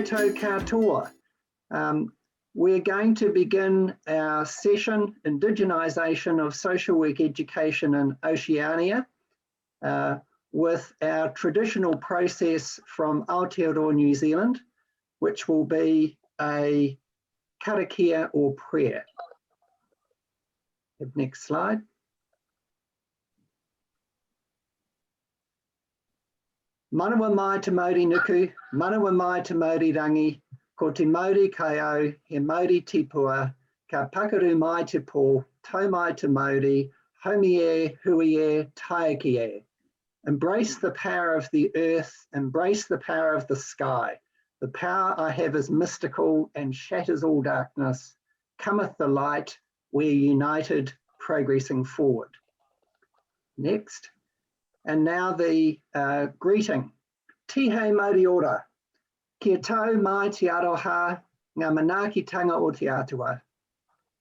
koutou katoa. We're going to begin our session, Indigenization of Social Work Education in Oceania, with our traditional process from Aotearoa, New Zealand, which will be a karakia or prayer. Next slide. Manawa mai te Māori nuku, manawa mai te Māori rangi, ko te Māori kai au, he Māori tipua, ka pakaru mai te pō, tau mai te Māori, haumi e, hui e, taiki e. Embrace the power of the earth, embrace the power of the sky. The power I have is mystical and shatters all darkness. Cometh the light, we're united, progressing forward. Next. And now the greeting. Tihei Māori ora, kia tau mai te aroha, ngā manaakitanga o te atua.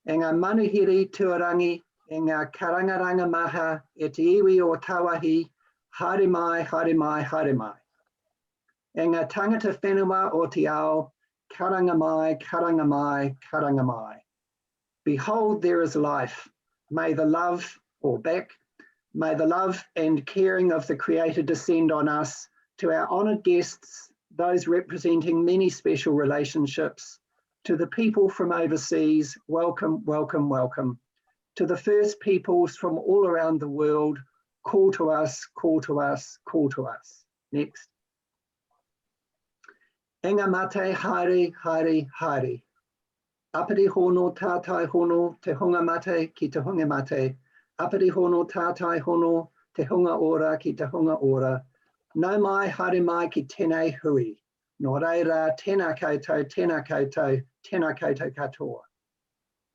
E ngā manuhiri tuarangi, e ngā karangaranga maha, e te iwi o Tawahi, haere mai, haere mai, haere mai. E ngā tangata whenua o te ao, karanga mai, karanga mai, karanga mai. Behold, there is life. May the love, or back, may the love and caring of the Creator descend on us, to our honoured guests, those representing many special relationships, to the people from overseas, welcome, welcome, welcome. To the First Peoples from all around the world, call to us, call to us, call to us. Next. Enga mate, haere, haere, haere. Apari hono, tātai hono, te hunga mate ki te hunga mate. Apari hono, tātai hono, te hunga ora ki te hunga ora. No mai, haere mai ki tēnei hui. Nō reira, tēnā koutou, tēnā koutou, tēnā koutou katoa.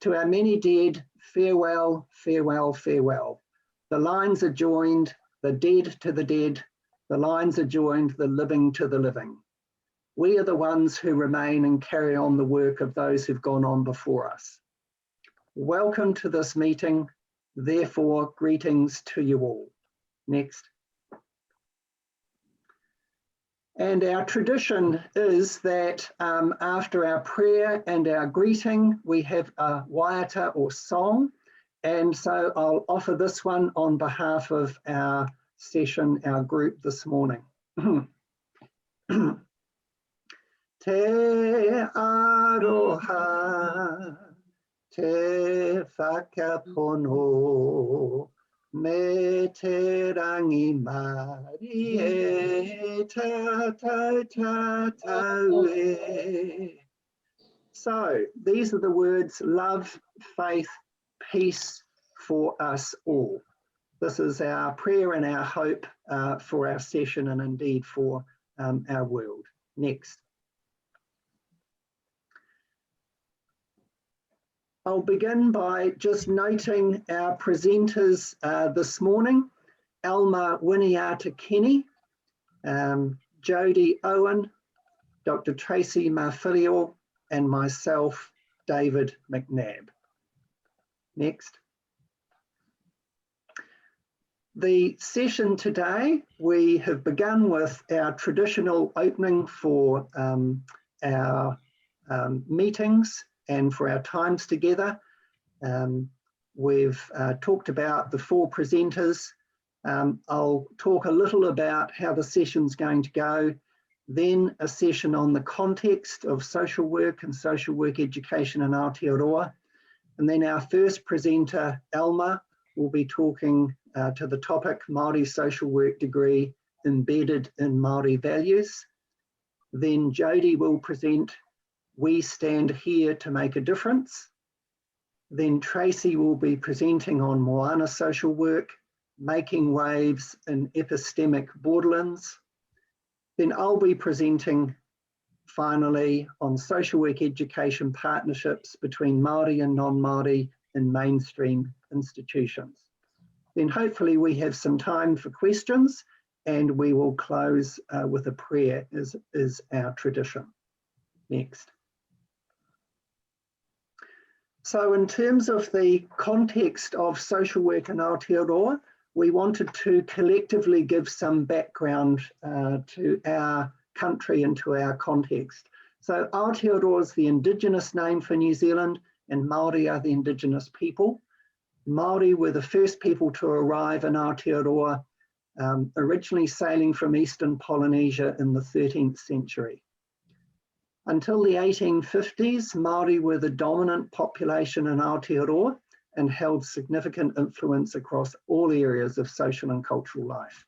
To our many dead, farewell, farewell, farewell. The lines are joined, the dead to the dead. The lines are joined, the living to the living. We are the ones who remain and carry on the work of those who've gone on before us. Welcome to this meeting. Therefore, greetings to you all. Next. And our tradition is that after our prayer and our greeting, we have a waiata or song. And so I'll offer this one on behalf of our session, our group this morning. Te aroha, te whakapono, me te rangi Māori e, tātou, tātou e. So these are the words love, faith, peace for us all. This is our prayer and our hope for our session and indeed for our world. Next. I'll begin by just noting our presenters this morning, Alma Winiata Kenny, Jodie Owen, Dr. Tracy Mawhirio, and myself, David McNabb. Next. The session today, we have begun with our traditional opening for our meetings and for our times together. We've talked about the four presenters. I'll talk a little about how the session's going to go, then a session on the context of social work and social work education in Aotearoa. And then our first presenter, Alma, will be talking to the topic Māori Social Work Degree Embedded in Māori Values. Then Jodie will present We Stand Here to Make a Difference. Then Tracy will be presenting on Moana social work, making waves in epistemic borderlands. Then I'll be presenting finally on social work education partnerships between Māori and non-Māori in mainstream institutions. Then hopefully we have some time for questions and we will close with a prayer as is our tradition. Next. So in terms of the context of social work in Aotearoa, we wanted to collectively give some background to our country and to our context. So Aotearoa is the Indigenous name for New Zealand, and Māori are the Indigenous people. Māori were the first people to arrive in Aotearoa, originally sailing from eastern Polynesia in the 13th century. Until the 1850s, Māori were the dominant population in Aotearoa and held significant influence across all areas of social and cultural life.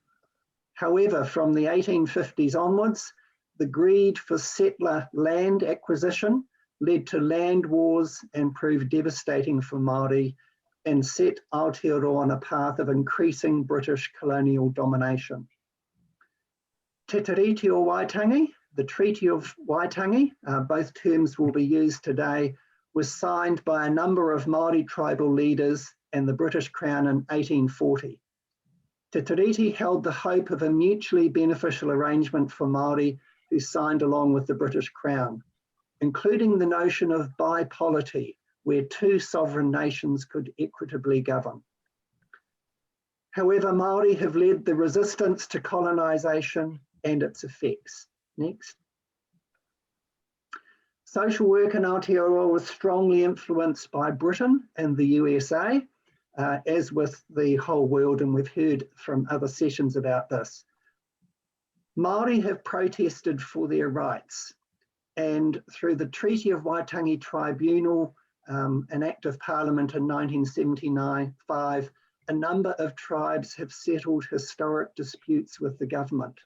However, from the 1850s onwards, the greed for settler land acquisition led to land wars and proved devastating for Māori and set Aotearoa on a path of increasing British colonial domination. Te Tiriti o Waitangi, the Treaty of Waitangi, both terms will be used today, was signed by a number of Māori tribal leaders and the British Crown in 1840. Te Tiriti held the hope of a mutually beneficial arrangement for Māori who signed along with the British Crown, including the notion of bipolity, where two sovereign nations could equitably govern. However, Māori have led the resistance to colonisation and its effects. Next. Social work in Aotearoa was strongly influenced by Britain and the USA, as with the whole world, and we've heard from other sessions about this. Māori have protested for their rights, and through the Treaty of Waitangi Tribunal, an Act of Parliament in 1975, a number of tribes have settled historic disputes with the government.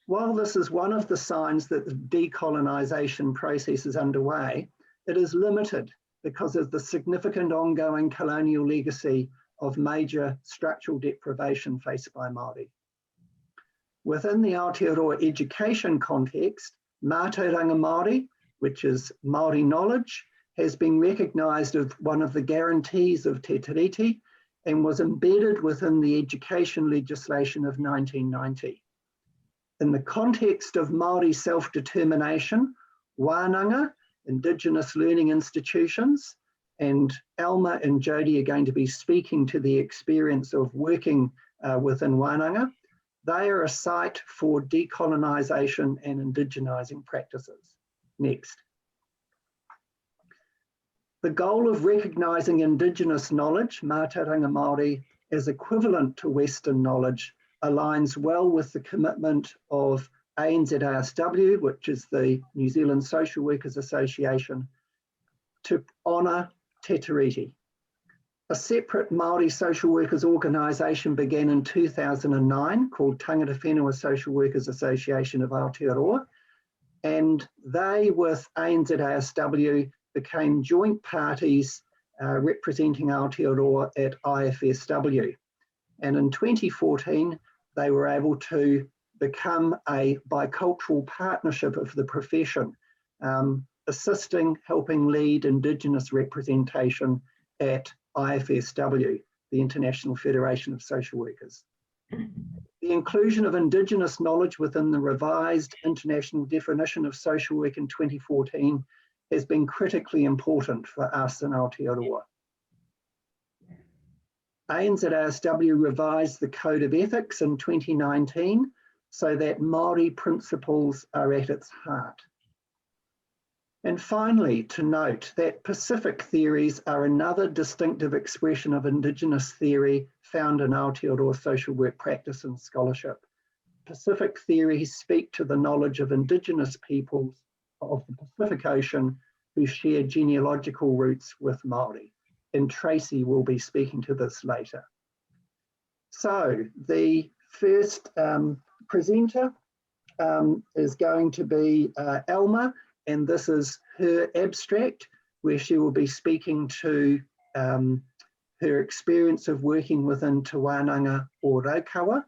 While this is one of the signs that the decolonisation process is underway, it is limited because of the significant ongoing colonial legacy of major structural deprivation faced by Māori. Within the Aotearoa education context, Mātauranga Māori, which is Māori knowledge, has been recognised as one of the guarantees of Te Tiriti and was embedded within the education legislation of 1990. In the context of Māori self-determination, wānanga, Indigenous learning institutions, and Alma and Jody are going to be speaking to the experience of working within wānanga. They are a site for decolonisation and indigenising practices. Next. The goal of recognising Indigenous knowledge, Mātauranga Māori, as equivalent to Western knowledge aligns well with the commitment of ANZARSW, which is the New Zealand Social Workers Association, to honour Te Tiriti. A separate Māori social workers organisation began in 2009 called Tangata Whenua Social Workers Association of Aotearoa, and they with ANZARSW became joint parties representing Aotearoa at IFSW. And in 2014, they were able to become a bicultural partnership of the profession, helping lead Indigenous representation at IFSW, the International Federation of Social Workers. The inclusion of Indigenous knowledge within the revised international definition of social work in 2014 has been critically important for us in Aotearoa. ANZARSW revised the Code of Ethics in 2019 so that Māori principles are at its heart. And finally, to note that Pacific theories are another distinctive expression of Indigenous theory found in Aotearoa social work practice and scholarship. Pacific theories speak to the knowledge of Indigenous peoples of the Pacific Ocean who share genealogical roots with Māori. And Tracy will be speaking to this later. So the first presenter is going to be Elma, and this is her abstract where she will be speaking to her experience of working within Te Wānanga o Raukawa.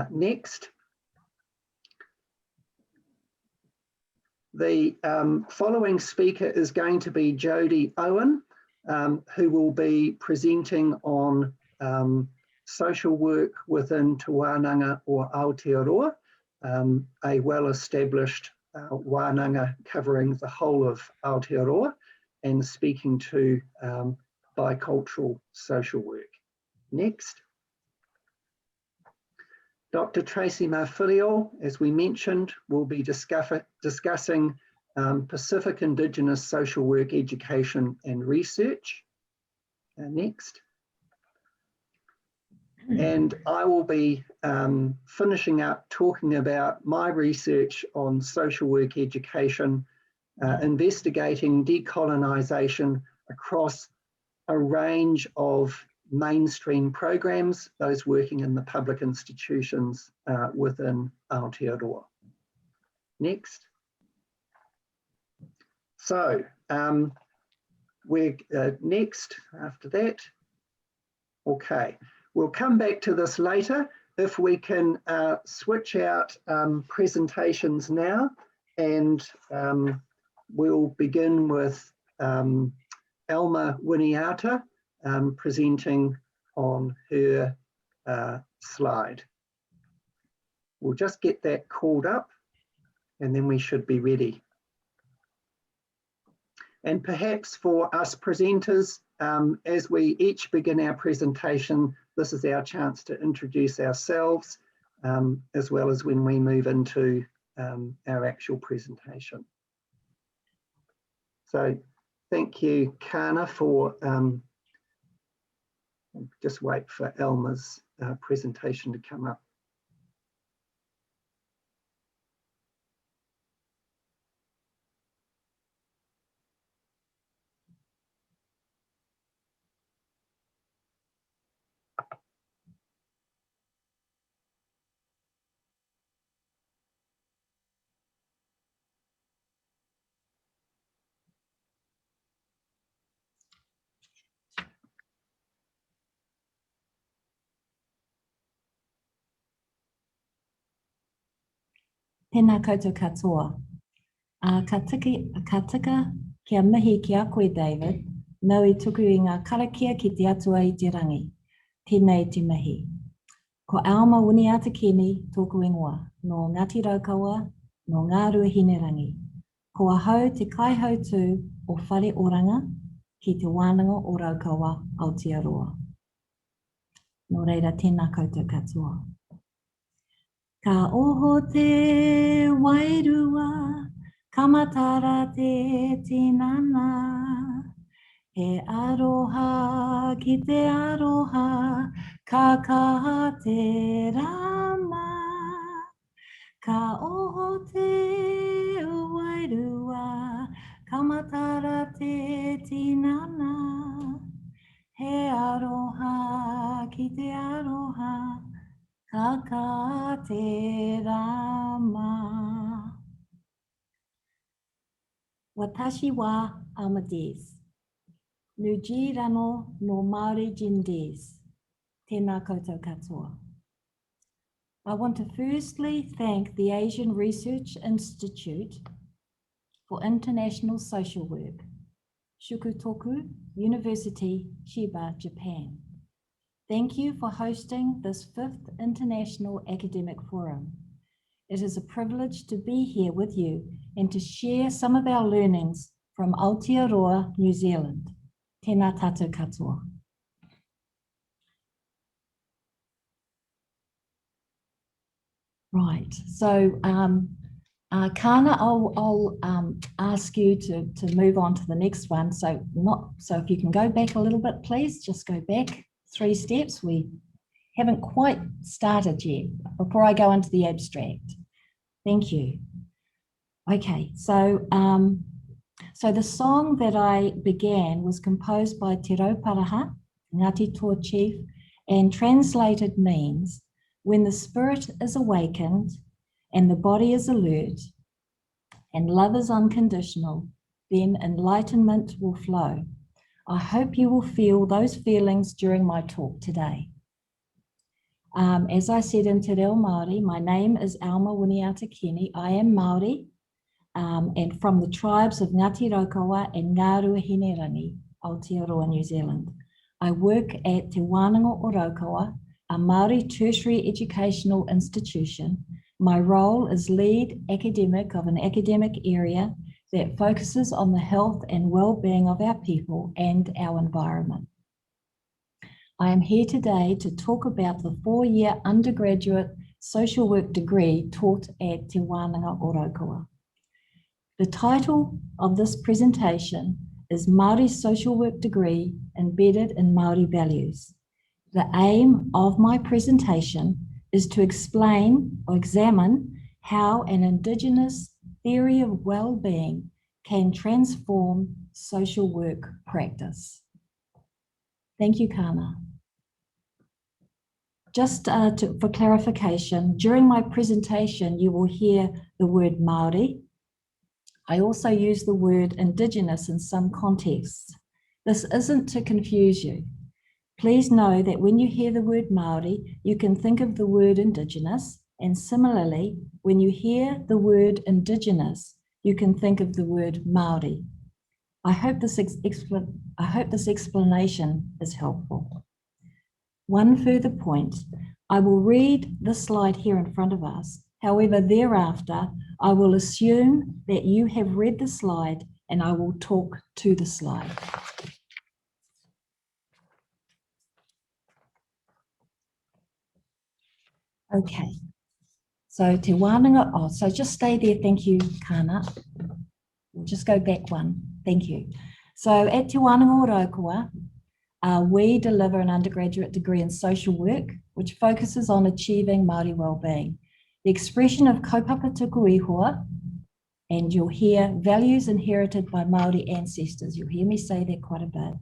Next. The following speaker is going to be Jody Owen, who will be presenting on social work within Te Wānanga o Aotearoa, a well-established wānanga covering the whole of Aotearoa and speaking to bicultural social work. Next. Dr. Tracy Marfilio, as we mentioned, will be discussing Pacific Indigenous social work education and research. Next. And I will be finishing up talking about my research on social work education, investigating decolonisation across a range of mainstream programs, those working in the public institutions within Aotearoa. Next. So we're next after that. Okay, we'll come back to this later. If we can switch out presentations now, and we'll begin with Alma Winiata presenting on her slide. We'll just get that called up and then we should be ready. And perhaps for us presenters, as we each begin our presentation, this is our chance to introduce ourselves, as well as when we move into our actual presentation. So thank you, Kana, for, just wait for Elma's presentation to come up. Tēnā koutou katoa. Ka tika kia mihi ki a koe, David, nau I tuku I ngā karakia ki te atua I te rangi. Tēnei te mihi. Ko Alma Winiata Kini tōku ingoa, no Ngāti Raukawa, no ngā ruahinerangi. Ko a hau te kaihau tū o whare oranga ki te wānanga o Raukawa, Aotearoa. Nō reira, tēnā koutou katoa. Ka oho te wairua, kamatara te tinana. He aroha ki te aroha, ka kaha te rama. Ka oho te wairua, kamatara te tinana. He aroha ki te aroha, ka te rama. Watashi wa Amadis. Nuji rano no Māori Jindis. Tēnā koutou katoa. I want to firstly thank the Asian Research Institute for International Social Work, Shukutoku, University, Chiba, Japan. Thank you for hosting this 5th International Academic Forum. It is a privilege to be here with you and to share some of our learnings from Aotearoa, New Zealand. Tēnā tātou katoa. Right, so Kana, I'll ask you to move on to the next one. So if you can go back a little bit, please, just go back 3 steps. We haven't quite started yet before I go into the abstract. Thank you. Okay, so the song that I began was composed by Te Rauparaha, Ngāti Toa Chief, and translated means, when the spirit is awakened and the body is alert and love is unconditional, then enlightenment will flow. I hope you will feel those feelings during my talk today. As I said in Te Reo Māori, my name is Alma Winiata Kini. I am Māori and from the tribes of Ngāti Raukawa and Ngā Ruahinerangi, Aotearoa, New Zealand. I work at Te Wānanga o Raukawa, a Māori tertiary educational institution. My role is lead academic of an academic area that focuses on the health and well-being of our people and our environment. I am here today to talk about the 4-year undergraduate social work degree taught at Te Wānanga Orokoa. The title of this presentation is Māori Social Work Degree Embedded in Māori Values. The aim of my presentation is to explain or examine how an Indigenous theory of well-being can transform social work practice. Thank you, Kana. Just for clarification, during my presentation, you will hear the word Māori. I also use the word Indigenous in some contexts. This isn't to confuse you. Please know that when you hear the word Māori, you can think of the word Indigenous, and similarly, when you hear the word Indigenous, you can think of the word Māori. I hope this explanation is helpful. One further point, I will read the slide here in front of us. However, thereafter, I will assume that you have read the slide and I will talk to the slide. Okay, so Te Wānanga, so just stay there, thank you, Kana. We'll just go back one, thank you. So at Te Wānanga Orokoa, we deliver an undergraduate degree in social work, which focuses on achieving Māori wellbeing. The expression of kaupapa tuku ihoa, and you'll hear values inherited by Māori ancestors. You'll hear me say that quite a bit.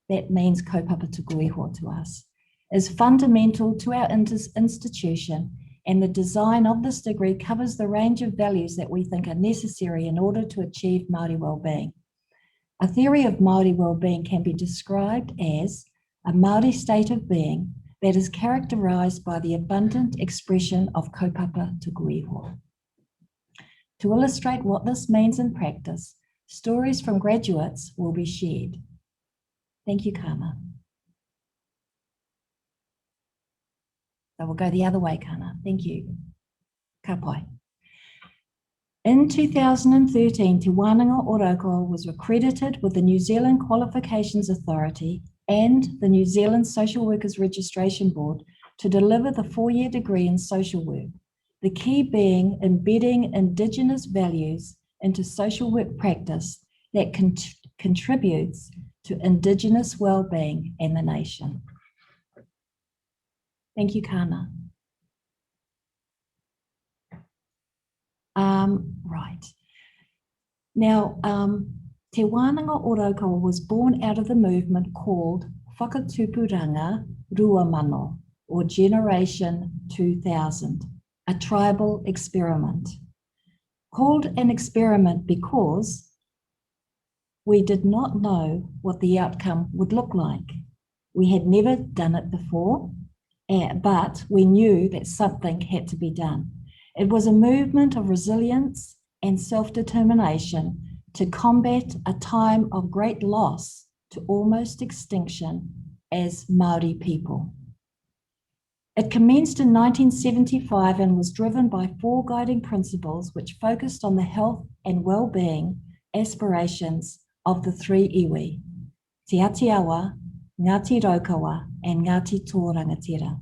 That means kaupapa tuku ihoa to us, is fundamental to our institution, and the design of this degree covers the range of values that we think are necessary in order to achieve Māori wellbeing. A theory of Māori wellbeing can be described as a Māori state of being that is characterised by the abundant expression of kaupapa tuku ihoa. To illustrate what this means in practice, stories from graduates will be shared. Thank you, Kana. So we'll go the other way, Kana. Thank you. Ka pai. In 2013, Te Wānanga Orokoa was accredited with the New Zealand Qualifications Authority and the New Zealand Social Workers Registration Board to deliver the 4-year degree in social work, the key being embedding Indigenous values into social work practice that contributes to Indigenous wellbeing and the nation. Thank you, Kana. Right. Now, Te Wānanga Orokoa was born out of the movement called Whakatupuranga Ruamano, or Generation 2000, a tribal experiment. Called an experiment because we did not know what the outcome would look like. We had never done it before, but we knew that something had to be done. It was a movement of resilience and self-determination to combat a time of great loss to almost extinction as Māori people. It commenced in 1975 and was driven by 4 guiding principles which focused on the health and well-being aspirations of the 3 iwi, Te Atiawa, Ngāti Raukawa, and Ngāti Tōrangatira.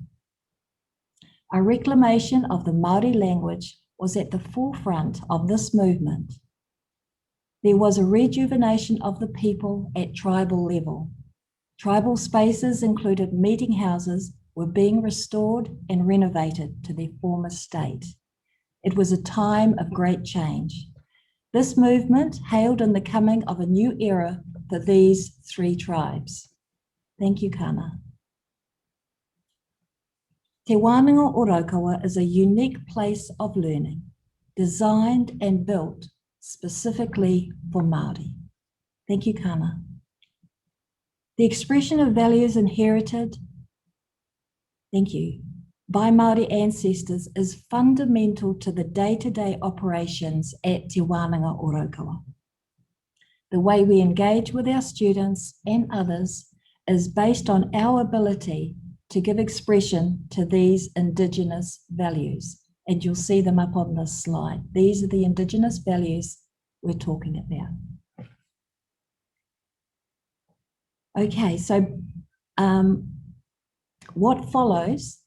A reclamation of the Māori language was at the forefront of this movement. There was a rejuvenation of the people at tribal level. Tribal spaces included meeting houses were being restored and renovated to their former state. It was a time of great change. This movement hailed in the coming of a new era for these 3 tribes. Thank you, Kana. Te Wānanga Orokoa is a unique place of learning, designed and built specifically for Māori. Thank you, Kana. The expression of values inherited, thank you, by Māori ancestors is fundamental to the day-to-day operations at Te Wānanga Orokoa. The way we engage with our students and others is based on our ability to give expression to these Indigenous values. And you'll see them up on this slide. These are the Indigenous values we're talking about. Okay, so what follows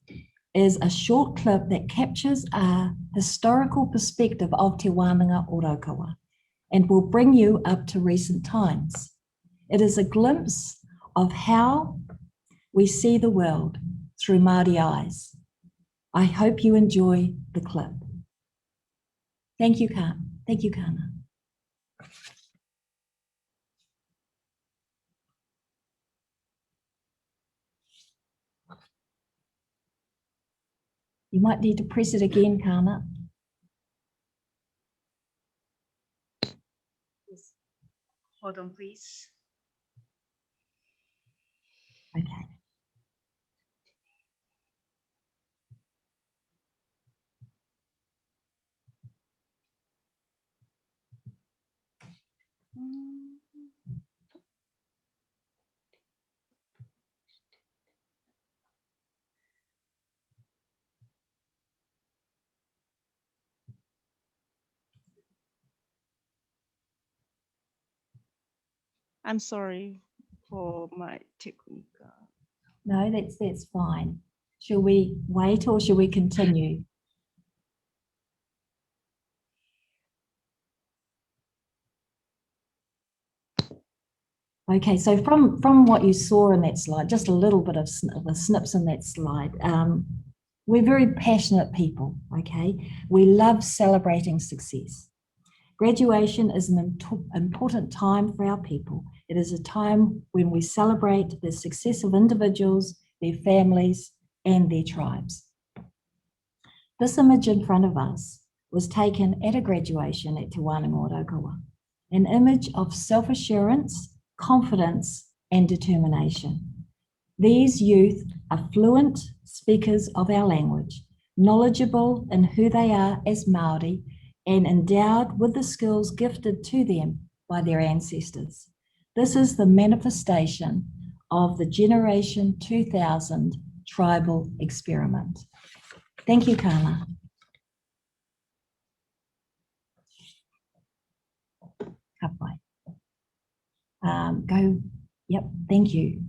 is a short clip that captures a historical perspective of Te Wānanga Orokawa and will bring you up to recent times. It is a glimpse of how we see the world through Māori eyes. I hope you enjoy the clip. Thank you, Kana. Thank you, Kana. You might need to press it again, Kana. Hold on, please. Okay. I'm sorry for my technique. No, that's fine. Shall we wait or shall we continue? Okay, so from what you saw in that slide, just a little bit of the snips in that slide, we're very passionate people, okay? We love celebrating success. Graduation is an important time for our people. It is a time when we celebrate the success of individuals, their families, and their tribes. This image in front of us was taken at a graduation at Te Wānanga Orokawa, an image of self-assurance, confidence, and determination. These youth are fluent speakers of our language, knowledgeable in who they are as Māori, and endowed with the skills gifted to them by their ancestors. This is the manifestation of the Generation 2000 tribal experiment. Thank you, Kana. Yep, thank you.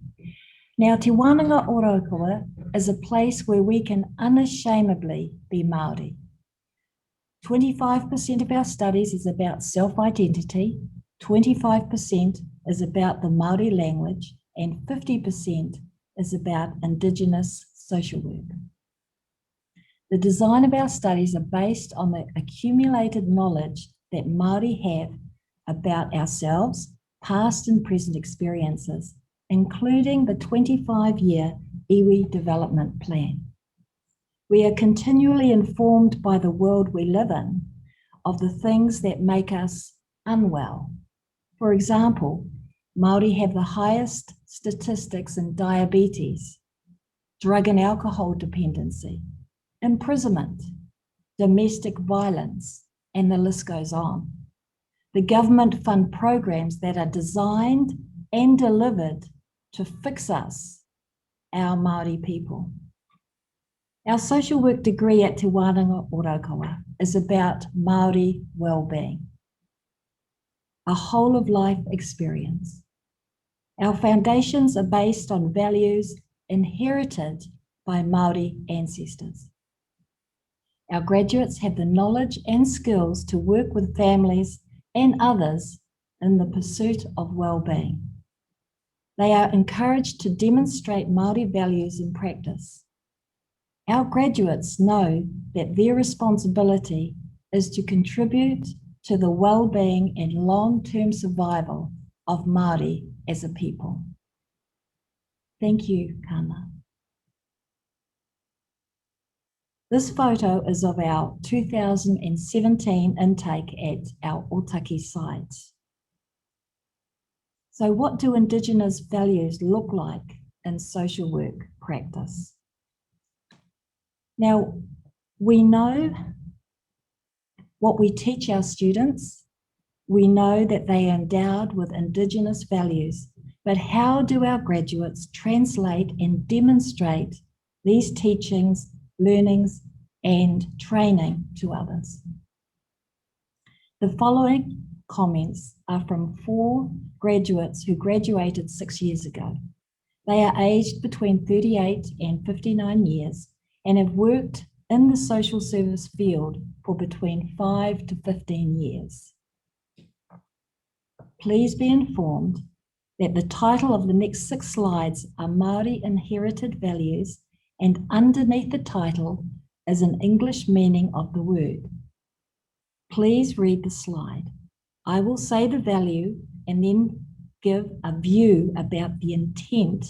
Now, Te Wānanga Orokawa is a place where we can unashamedly be Māori. 25% of our studies is about self-identity, 25% is about the Māori language, and 50% is about Indigenous social work. The design of our studies are based on the accumulated knowledge that Māori have about ourselves, past and present experiences, including the 25-year iwi development plan. We are continually informed by the world we live in of the things that make us unwell. For example, Māori have the highest statistics in diabetes, drug and alcohol dependency, imprisonment, domestic violence, and the list goes on. The government fund programs that are designed and delivered to fix us, our Māori people. Our social work degree at Te Wānanga Orokawa is about Māori well-being, a whole of life experience. Our foundations are based on values inherited by Māori ancestors. Our graduates have the knowledge and skills to work with families and others in the pursuit of well-being. They are encouraged to demonstrate Māori values in practice. Our graduates know that their responsibility is to contribute to the well-being and long-term survival of Māori as a people. Thank you, Kana. This photo is of our 2017 intake at our Otaki site. So what do Indigenous values look like in social work practice? Now, we know what we teach our students. We know that they are endowed with Indigenous values, but how do our graduates translate and demonstrate these teachings, learnings, and training to others? The following comments are from 4 graduates who graduated 6 years ago. They are aged between 38 and 59 years and have worked in the social service field for between 5 to 15 years. Please be informed that the title of the next 6 slides are Māori Inherited Values, and underneath the title is an English meaning of the word. Please read the slide. I will say the value and then give a view about the intent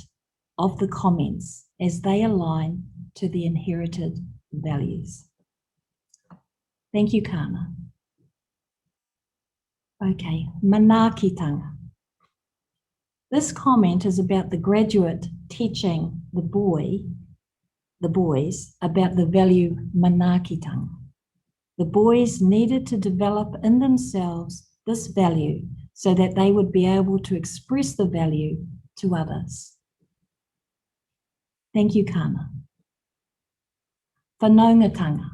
of the comments as they align to the inherited values. Thank you, Kana. Okay, manaakitanga. This comment is about the graduate teaching the boys about the value manaakitanga. The boys needed to develop in themselves this value so that they would be able to express the value to others. Thank you, Kana. Whanaungatanga.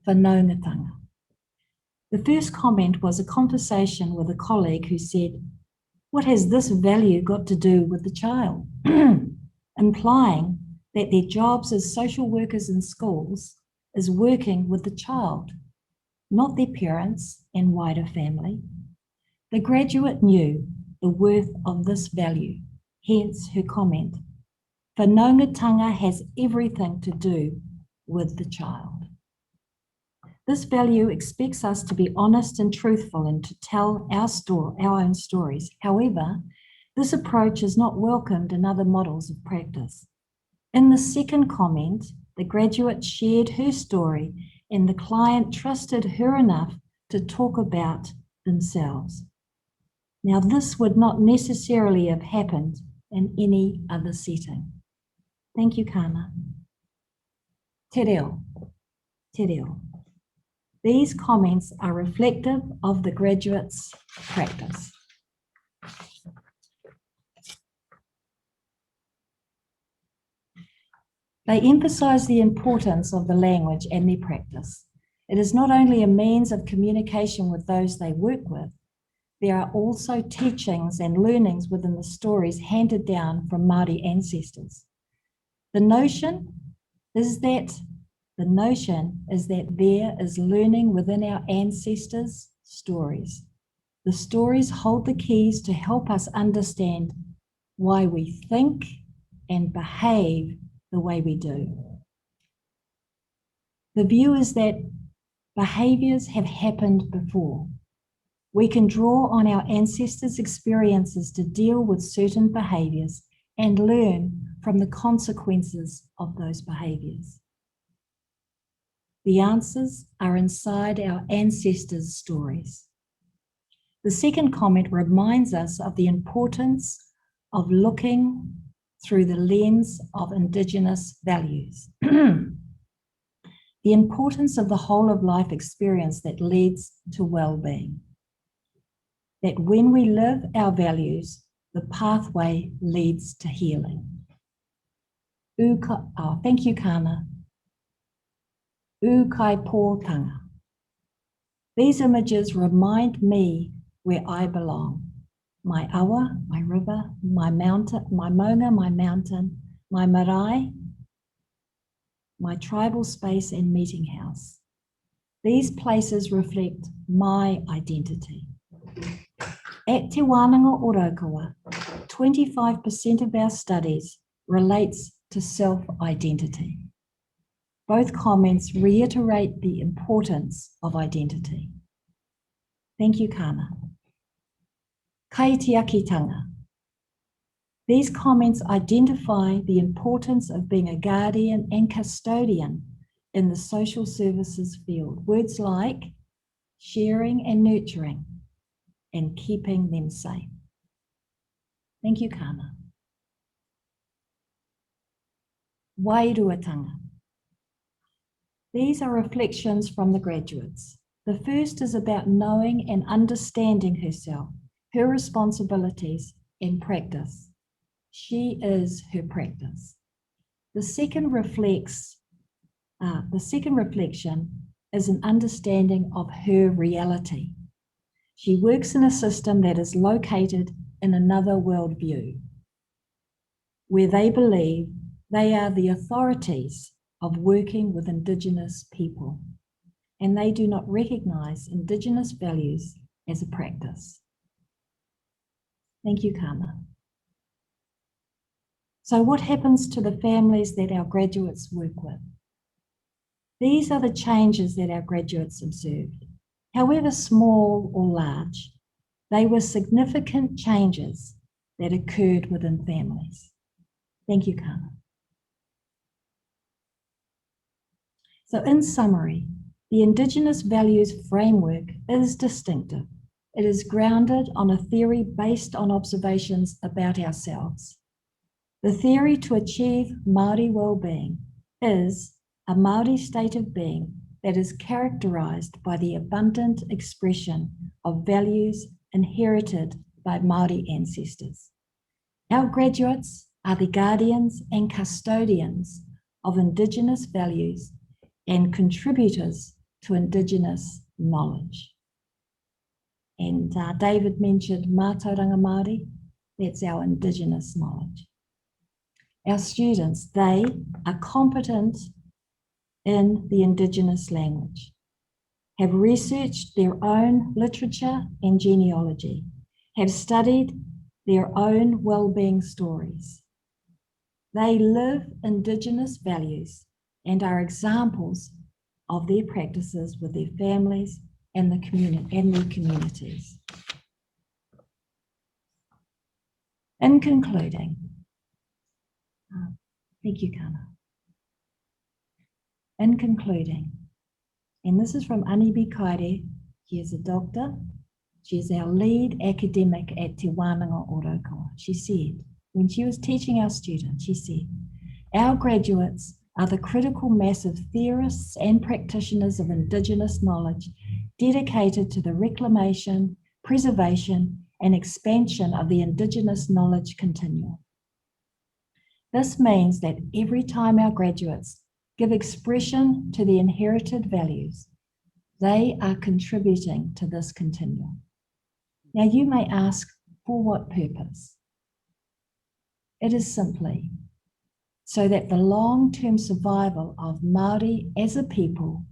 Whanaungatanga. The first comment was a conversation with a colleague who said, "What has this value got to do with the child?" Implying that their jobs as social workers in schools is working with the child, not their parents and wider family. The graduate knew the worth of this value, hence her comment. Whanaungatanga has everything to do with the child. This value expects us to be honest and truthful and to tell our own stories. However, this approach is not welcomed in other models of practice. In the second comment, the graduate shared her story and the client trusted her enough to talk about themselves. Now, this would not necessarily have happened in any other setting. Thank you, Kana. Te reo. Te reo. These comments are reflective of the graduate's practice. They emphasize the importance of the language and their practice. It is not only a means of communication with those they work with, there are also teachings and learnings within the stories handed down from Māori ancestors. The notion is that there is learning within our ancestors' stories. The stories hold the keys to help us understand why we think and behave the way we do. The view is that behaviors have happened before. We can draw on our ancestors' experiences to deal with certain behaviors and learn from the consequences of those behaviors. The answers are inside our ancestors' stories. The second comment reminds us of the importance of looking through the lens of Indigenous values. The importance of the whole of life experience that leads to well-being. That when we live our values, the pathway leads to healing. Thank you, Kana. Ukaipōtanga. These images remind me where I belong. My awa, my river, my mountain, my maunga, my mountain, my marae, my tribal space and meeting house. These places reflect my identity. At Te Wānanga o Raukawa, 25% of our studies relates to self-identity. Both comments reiterate the importance of identity. Thank you, Kana. Kaitiakitanga. These comments identify the importance of being a guardian and custodian in the social services field. Words like sharing and nurturing and keeping them safe. Thank you, Kana. Wairuatanga. These are reflections from the graduates. The first is about knowing and understanding herself, her responsibilities and practice. She is her practice. The second reflection is an understanding of her reality. She works in a system that is located in another worldview, where they believe they are the authorities of working with Indigenous people, and they do not recognise Indigenous values as a practice. Thank you, Kana. So what happens to the families that our graduates work with? These are the changes that our graduates observed. However small or large, they were significant changes that occurred within families. Thank you, Kana. So in summary, the Indigenous values framework is distinctive. It is grounded on a theory based on observations about ourselves. The theory to achieve Māori well-being is a Māori state of being that is characterised by the abundant expression of values inherited by Māori ancestors. Our graduates are the guardians and custodians of Indigenous values and contributors to Indigenous knowledge. And David mentioned Mātauranga Māori, that's our Indigenous knowledge. Our students, they are competent in the Indigenous language, have researched their own literature and genealogy, have studied their own well-being stories. They live Indigenous values and are examples of their practices with their families and the community and their communities. In concluding, thank you, Kana. In concluding, and this is from Anibi Kaire, she is a doctor, she is our lead academic at Te Wānanga Ōraukawa. She said, when she was teaching our students, she said, our graduates are the critical mass of theorists and practitioners of Indigenous knowledge dedicated to the reclamation, preservation, and expansion of the Indigenous knowledge continuum. This means that every time our graduates give expression to the inherited values, they are contributing to this continuum. Now you may ask, for what purpose? It is simply so that the long-term survival of Māori as a people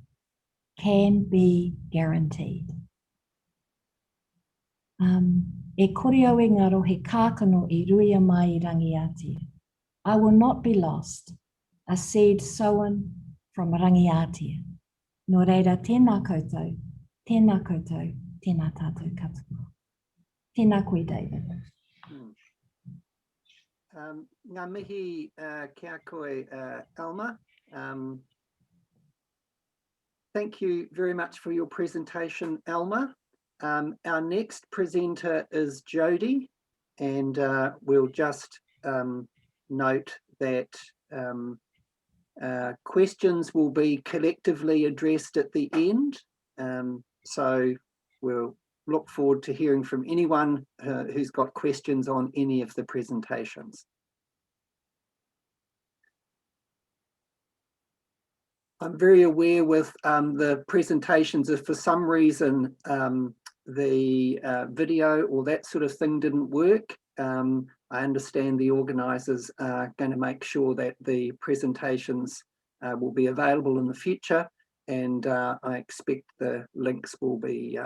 can be guaranteed. E koreo e ngaro he kākano I ruia mai I Rangiatia. I will not be lost, a seed sown from Rangiatia. Nō reira tēnā koutou, tēnā koutou, tēnā tātou katoa. Tēnā koe, David. Ngā mihi kia koe, Alma. Thank you very much for your presentation, Alma. Our next presenter is Jody, and we'll just note that questions will be collectively addressed at the end. So we'll look forward to hearing from anyone who's got questions on any of the presentations. I'm very aware with the presentations, if for some reason the video or that sort of thing didn't work, I understand the organisers are going to make sure that the presentations will be available in the future, and I expect the links will be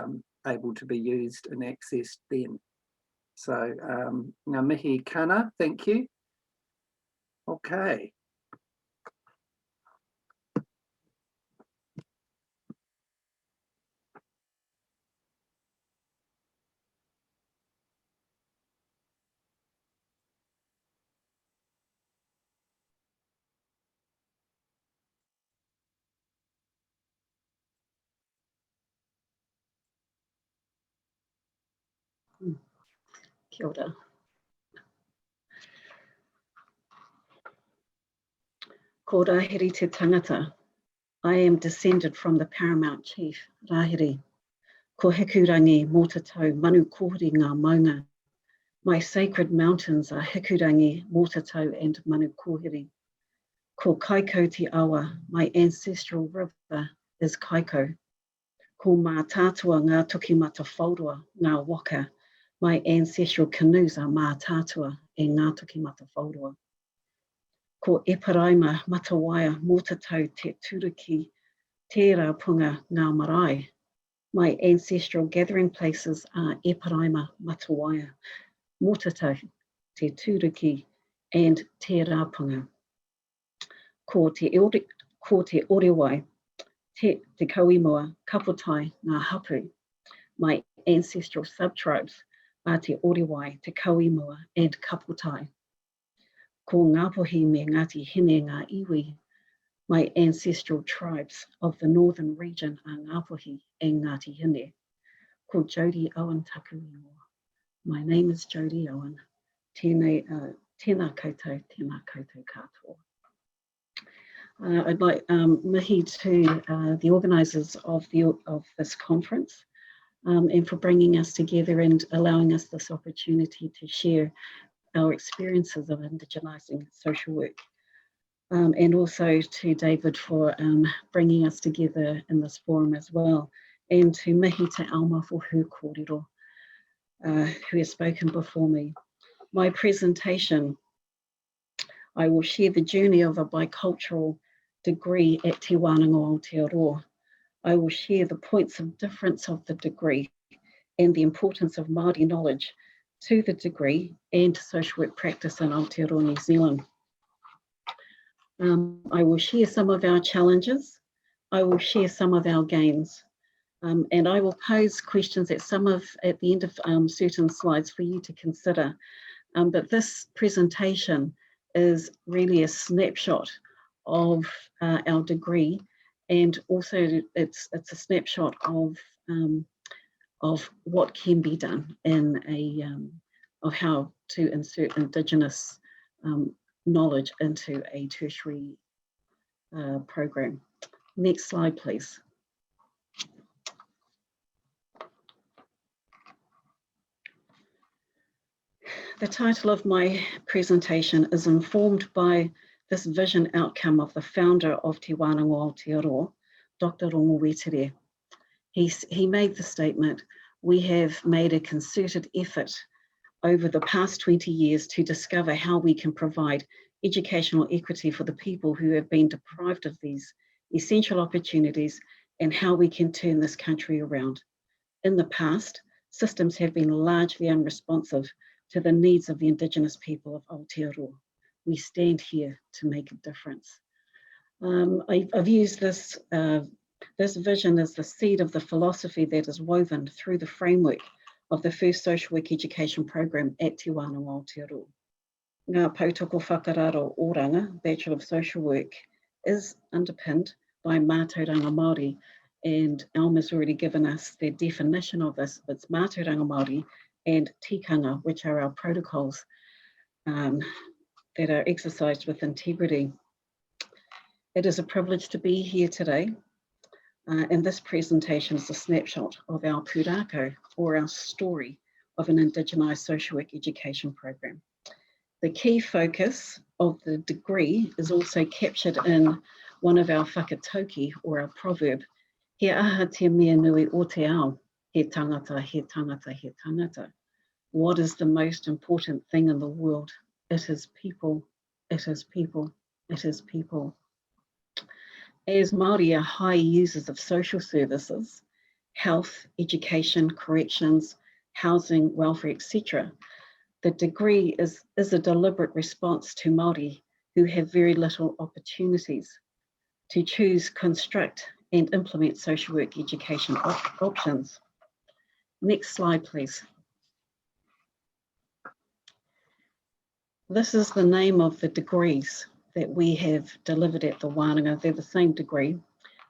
able to be used and accessed then. So, ngā mihi kana, thank you. Okay. Kia ora. Ko Rahiri te tangata. I am descended from the paramount chief, Rahiri. Ko hikurangi mō te tau manu kōhuri ngā maunga. My sacred mountains are hikurangi mō te tau and manu kōhiri. Ko Kaiko te awa, my ancestral river is Kaiko. Ko mā tātua ngā tuki mata whaurua, ngā waka. My ancestral canoes are mā tātua e ngā tuki mata whaurua. Ko eparaima matawaia mōtatau te turiki tērā punga ngā marae. My ancestral gathering places are eparaima matawaia mōtatau te turiki and tērā punga. Ko te orewai te kauimoa kapotai ngā hapu. My ancestral subtribes are te orewai, te kauimoa and kapotai. Ko Ngāpuhi me Ngāti Hine ngā iwi. My ancestral tribes of the northern region are Ngāpuhi and Ngāti Hine. Ko Jodie Owen taku ingoa. My name is Jodie Owen. Tēnā koutou katoa. I'd like mihi to the organisers of this conference and for bringing us together and allowing us this opportunity to share our experiences of indigenising social work. And also to David for bringing us together in this forum as well. And to mihi te Alma for her kōrero, who has spoken before me. My presentation, I will share the journey of a bicultural degree at Te Wānanga Aotearoa. I will share the points of difference of the degree and the importance of Māori knowledge to the degree and social work practice in Aotearoa, New Zealand. I will share some of our challenges. I will share some of our gains. And I will pose questions at the end of certain slides for you to consider. But this presentation is really a snapshot of our degree, and also it's a snapshot of what can be done in of how to insert Indigenous knowledge into a tertiary program. Next slide, please. The title of my presentation is informed by this vision outcome of the founder of Te Wānanga Aotearoa, Dr. Rongo Wetere. He made the statement, we have made a concerted effort over the past 20 years to discover how we can provide educational equity for the people who have been deprived of these essential opportunities and how we can turn this country around. In the past, systems have been largely unresponsive to the needs of the Indigenous people of Aotearoa. We stand here to make a difference. I've used this vision as the seed of the philosophy that is woven through the framework of the first social work education program at Te Wānanga Aotearoa. Ngā Pautoko Whakararo Oranga, Bachelor of Social Work, is underpinned by Mātauranga Māori, and Alma's already given us the definition of this. It's Mātauranga Māori and tikanga, which are our protocols that are exercised with integrity. It is a privilege to be here today, and this presentation is a snapshot of our pūrākau, or our story of an Indigenised social work education program. The key focus of the degree is also captured in one of our whakatauki, or our proverb, he aha te mea nui o te ao, he tangata, he tangata, he tangata. What is the most important thing in the world? It is people, it is people, it is people. As Māori are high users of social services, health, education, corrections, housing, welfare, etc., the degree is a deliberate response to Māori who have very little opportunities to choose, construct, and implement social work education options. Next slide, please. This is the name of the degrees that we have delivered at the Wānanga. They're the same degree,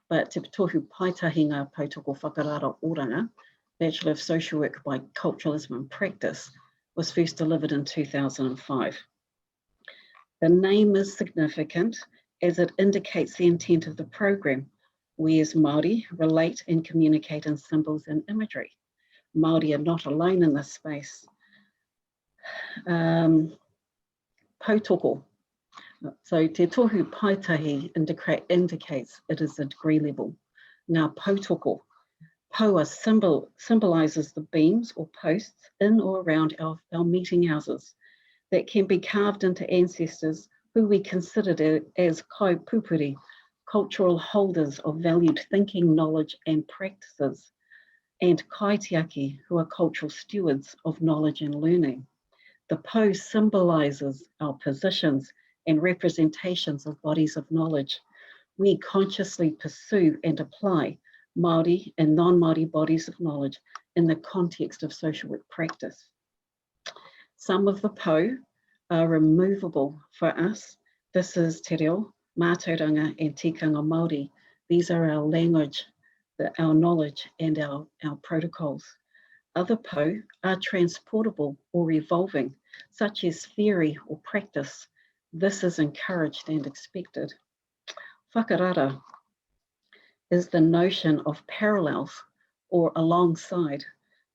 but Te Tohu Paitahinga Pautoko Whakararo Oranga, Bachelor of Social Work by Culturalism and Practice, was first delivered in 2005. The name is significant as it indicates the intent of the program. We as Māori relate and communicate in symbols and imagery. Māori are not alone in this space. Pautoko. So Te Tohu Paitahi indicates it is a degree level. Ngā Pautoko. Paua symbolizes the beams or posts in or around our meeting houses that can be carved into ancestors, who we considered as kaipupuri, cultural holders of valued thinking, knowledge and practices, and kaitiaki, who are cultural stewards of knowledge and learning. The po symbolizes our positions and representations of bodies of knowledge. We consciously pursue and apply Māori and non-Māori bodies of knowledge in the context of social work practice. Some of the po are removable for us. This is te reo, mātauranga and tikanga Māori. These are our language, our knowledge and our protocols. Other po are transportable or evolving, such as theory or practice. This is encouraged and expected. Whakarara is the notion of parallels or alongside,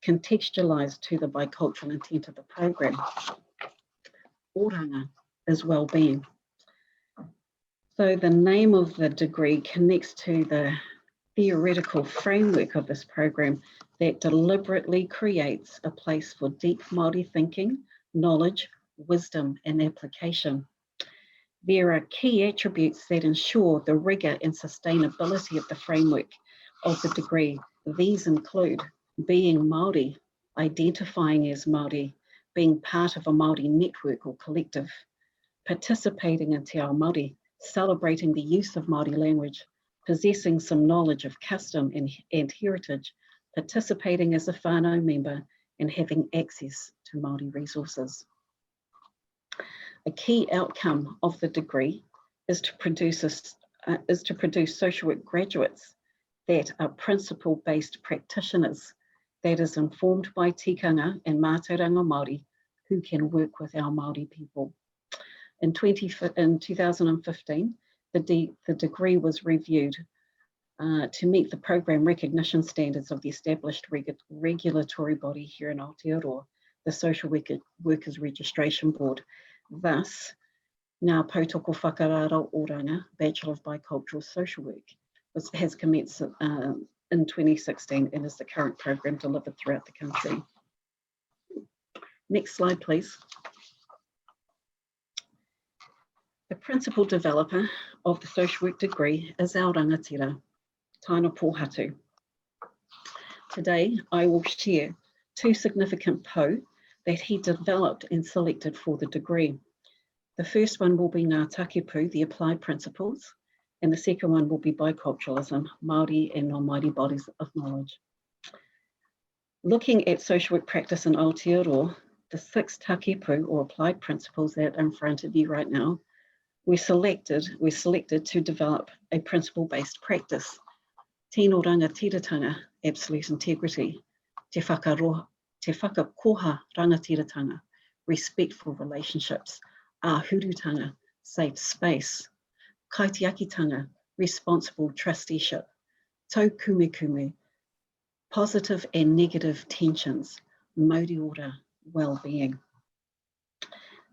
contextualized to the bicultural intent of the program. Oranga is well-being. So the name of the degree connects to the theoretical framework of this program that deliberately creates a place for deep Māori thinking, knowledge, wisdom, and application. There are key attributes that ensure the rigor and sustainability of the framework of the degree. These include being Māori, identifying as Māori, being part of a Māori network or collective, participating in Te Ao Māori, celebrating the use of Māori language, possessing some knowledge of custom and heritage, participating as a whānau member, and having access to Māori resources. A key outcome of the degree is to produce social work graduates that are principle-based practitioners that is informed by tikanga and mātauranga Māori who can work with our Māori people. In 2015, the degree was reviewed to meet the program recognition standards of the established regulatory body here in Aotearoa, the Social Workers Registration Board. Thus, Ngā Pautoko Whakararo Oranga, Bachelor of Bicultural Social Work, has commenced in 2016 and is the current program delivered throughout the country. Next slide, please. The principal developer of the social work degree is our rangatira, Taina Pōhatu. Today, I will share two significant po that he developed and selected for the degree. The first one will be Ngā Takepu, the applied principles, and the second one will be biculturalism, Māori and non-Māori bodies of knowledge. Looking at social work practice in Aotearoa, the 6 takepu or applied principles that are in front of you right now, we selected to develop a principle-based practice. Tino rangatiratanga, absolute integrity, te whakakoha rangatiratanga, respectful relationships, ahurutanga, safe space, kaitiakitanga, responsible trusteeship, taukumekume, positive and negative tensions, mauri ora, well-being.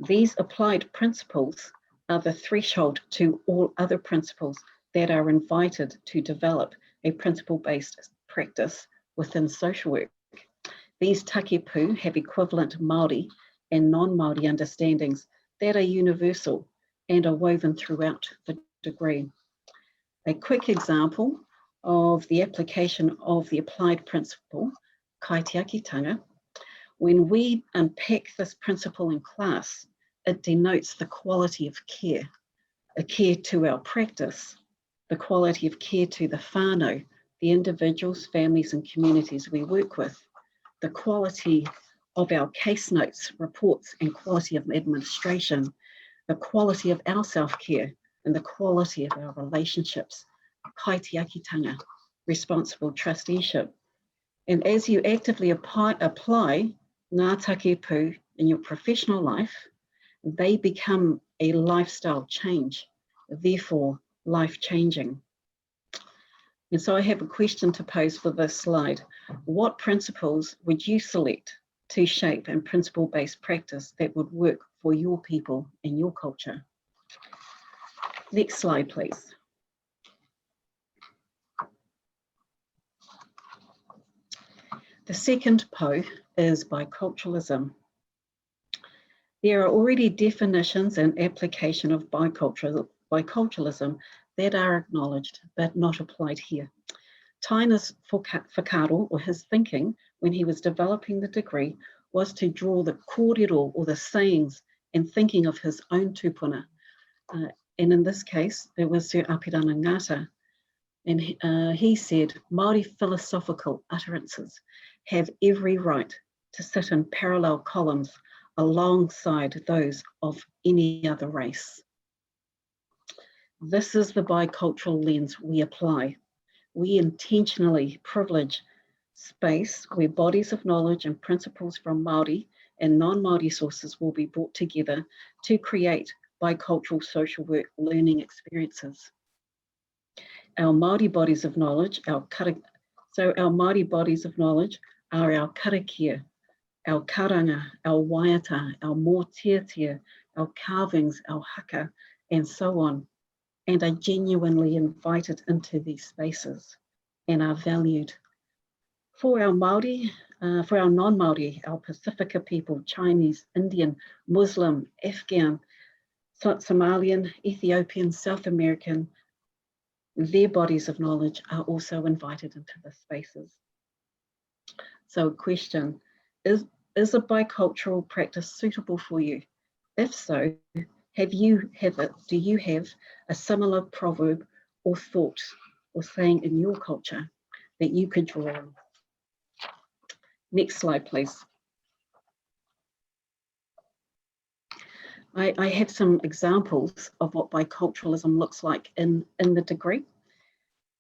These applied principles are the threshold to all other principles that are invited to develop a principle-based practice within social work. These takepu have equivalent Māori and non-Māori understandings that are universal and are woven throughout the degree. A quick example of the application of the applied principle, kaitiakitanga, when we unpack this principle in class, it denotes the quality of care, a care to our practice, the quality of care to the whānau, the individuals, families and communities we work with, the quality of our case notes, reports and quality of administration, the quality of our self-care and the quality of our relationships, kaitiakitanga, responsible trusteeship. And as you actively apply ngā takepu in your professional life, they become a lifestyle change, therefore life-changing. And so I have a question to pose for this slide. What principles would you select to shape a principle-based practice that would work for your people and your culture? Next slide, please. The second po is biculturalism. There are already definitions and application of biculturalism that are acknowledged but not applied here. Taina's whakaaro, or his thinking, when he was developing the degree, was to draw the kōrero, or the sayings and thinking of his own tupuna. And in this case, it was Sir Apirana Ngata. And he said, Māori philosophical utterances have every right to sit in parallel columns alongside those of any other race. This is the bicultural lens we apply. We intentionally privilege space where bodies of knowledge and principles from Māori and non-Māori sources will be brought together to create bicultural social work learning experiences. Our Māori bodies of knowledge, our Māori bodies of knowledge are our karakia, our karanga, our waiata, our mōtiatia, our carvings, our haka, and so on, and are genuinely invited into these spaces and are valued. For our Māori, for our non-Māori, our Pacifica people, Chinese, Indian, Muslim, Afghan, Somalian, Ethiopian, South American, their bodies of knowledge are also invited into the spaces. So question, is a bicultural practice suitable for you? If so, do you have a similar proverb or thought or saying in your culture that you could draw on? Next slide, please. I have some examples of what biculturalism looks like in the degree.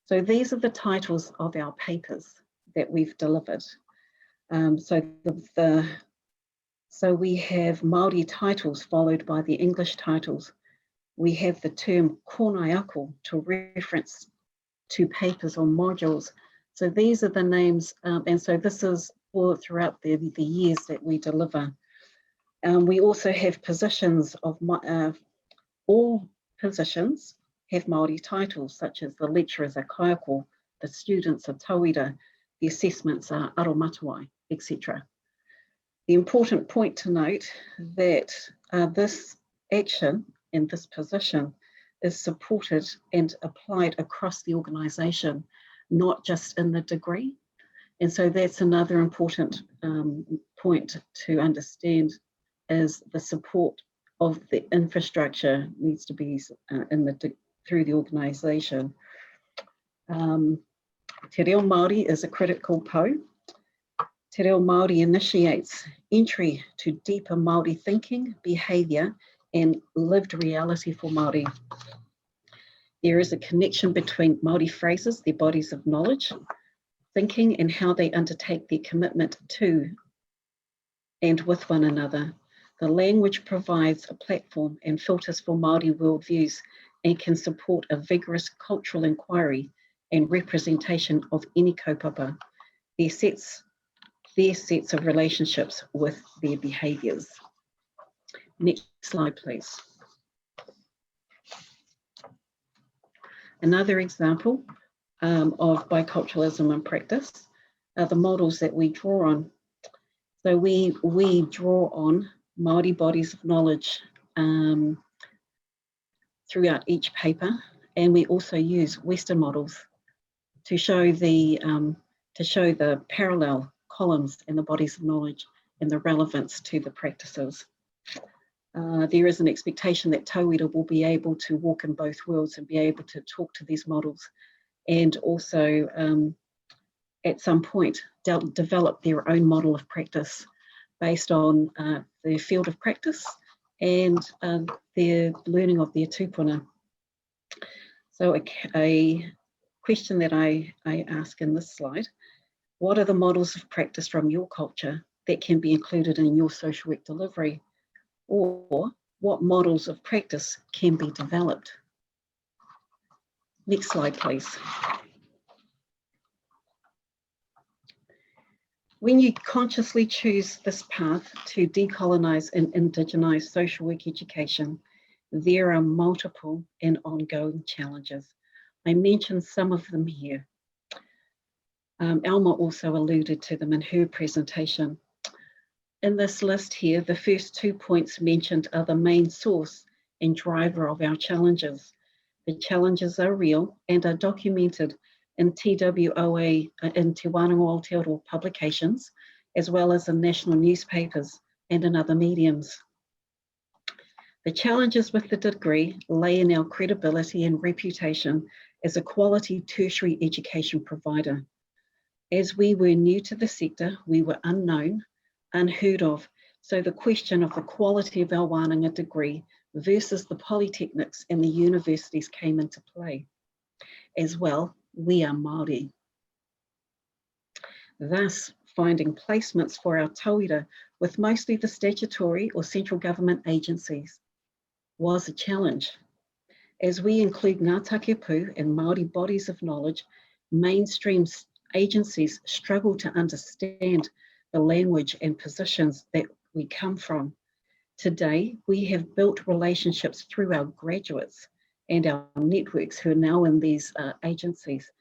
So these are the titles of our papers that we've delivered. So we have Māori titles followed by the English titles. We have the term kōnaiako to reference to papers or modules. So these are the names, and so this is all throughout the years that we deliver. We also have positions of, all positions have Māori titles, such as the lecturers are kaiako, the students are tauira, the assessments are aromatawai, etc. The important point to note that this action and this position is supported and applied across the organisation, not just in the degree. And so that's another important point to understand, is the support of the infrastructure needs to be through the organisation. Te Reo Māori is a critical po. Te Reo Māori initiates entry to deeper Māori thinking, behaviour and lived reality for Māori. There is a connection between Māori phrases, their bodies of knowledge, thinking and how they undertake their commitment to and with one another. The language provides a platform and filters for Māori worldviews and can support a vigorous cultural inquiry and representation of any kaupapa, their sets of relationships with their behaviours. Next slide, please. Another example of biculturalism in practice are the models that we draw on. So we draw on Māori bodies of knowledge throughout each paper, and we also use Western models to show the parallel columns and the bodies of knowledge and the relevance to the practices. There is an expectation that tauira will be able to walk in both worlds and be able to talk to these models, and also at some point develop their own model of practice based on their field of practice and their learning of their tupuna. So a question that I ask in this slide, what are the models of practice from your culture that can be included in your social work delivery? Or what models of practice can be developed? Next slide, please. When you consciously choose this path to decolonize and indigenize social work education, there are multiple and ongoing challenges. I mentioned some of them here. Alma also alluded to them in her presentation. In this list here, the first 2 points mentioned are the main source and driver of our challenges. The challenges are real and are documented in TWOA in Te Wānanga Aotearoa publications, as well as in national newspapers and in other mediums. The challenges with the degree lay in our credibility and reputation as a quality tertiary education provider. As we were new to the sector, we were unknown, unheard of, so the question of the quality of our wānanga degree versus the polytechnics and the universities came into play. As well, we are Māori. Thus, finding placements for our tauira with mostly the statutory or central government agencies was a challenge. As we include Ngā Takepu and Māori bodies of knowledge, mainstream agencies struggle to understand the language and positions that we come from. Today, we have built relationships through our graduates and our networks who are now in these agencies,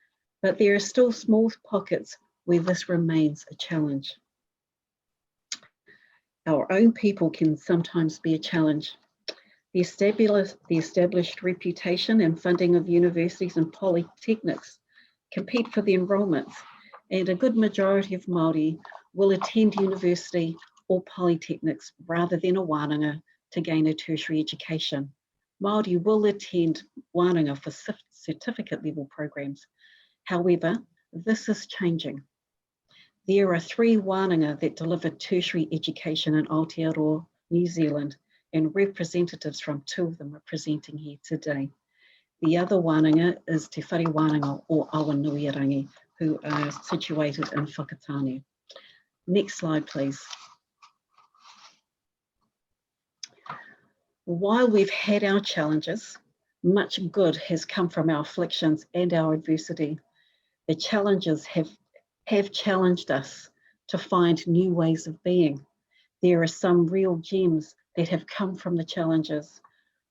but there are still small pockets where this remains a challenge. Our own people can sometimes be a challenge. The established reputation and funding of universities and polytechnics compete for the enrolments, and a good majority of Māori will attend university or polytechnics rather than a wānanga to gain a tertiary education. Māori will attend wānanga for certificate level programs. However, this is changing. There are 3 wānanga that deliver tertiary education in Aotearoa, New Zealand, and representatives from 2 of them are presenting here today. The other wānanga is Te Whare Wānanga or Awanuirangi, who are situated in Whakatane. Next slide, please. While we've had our challenges, much good has come from our afflictions and our adversity. The challenges have challenged us to find new ways of being. There are some real gems that have come from the challenges.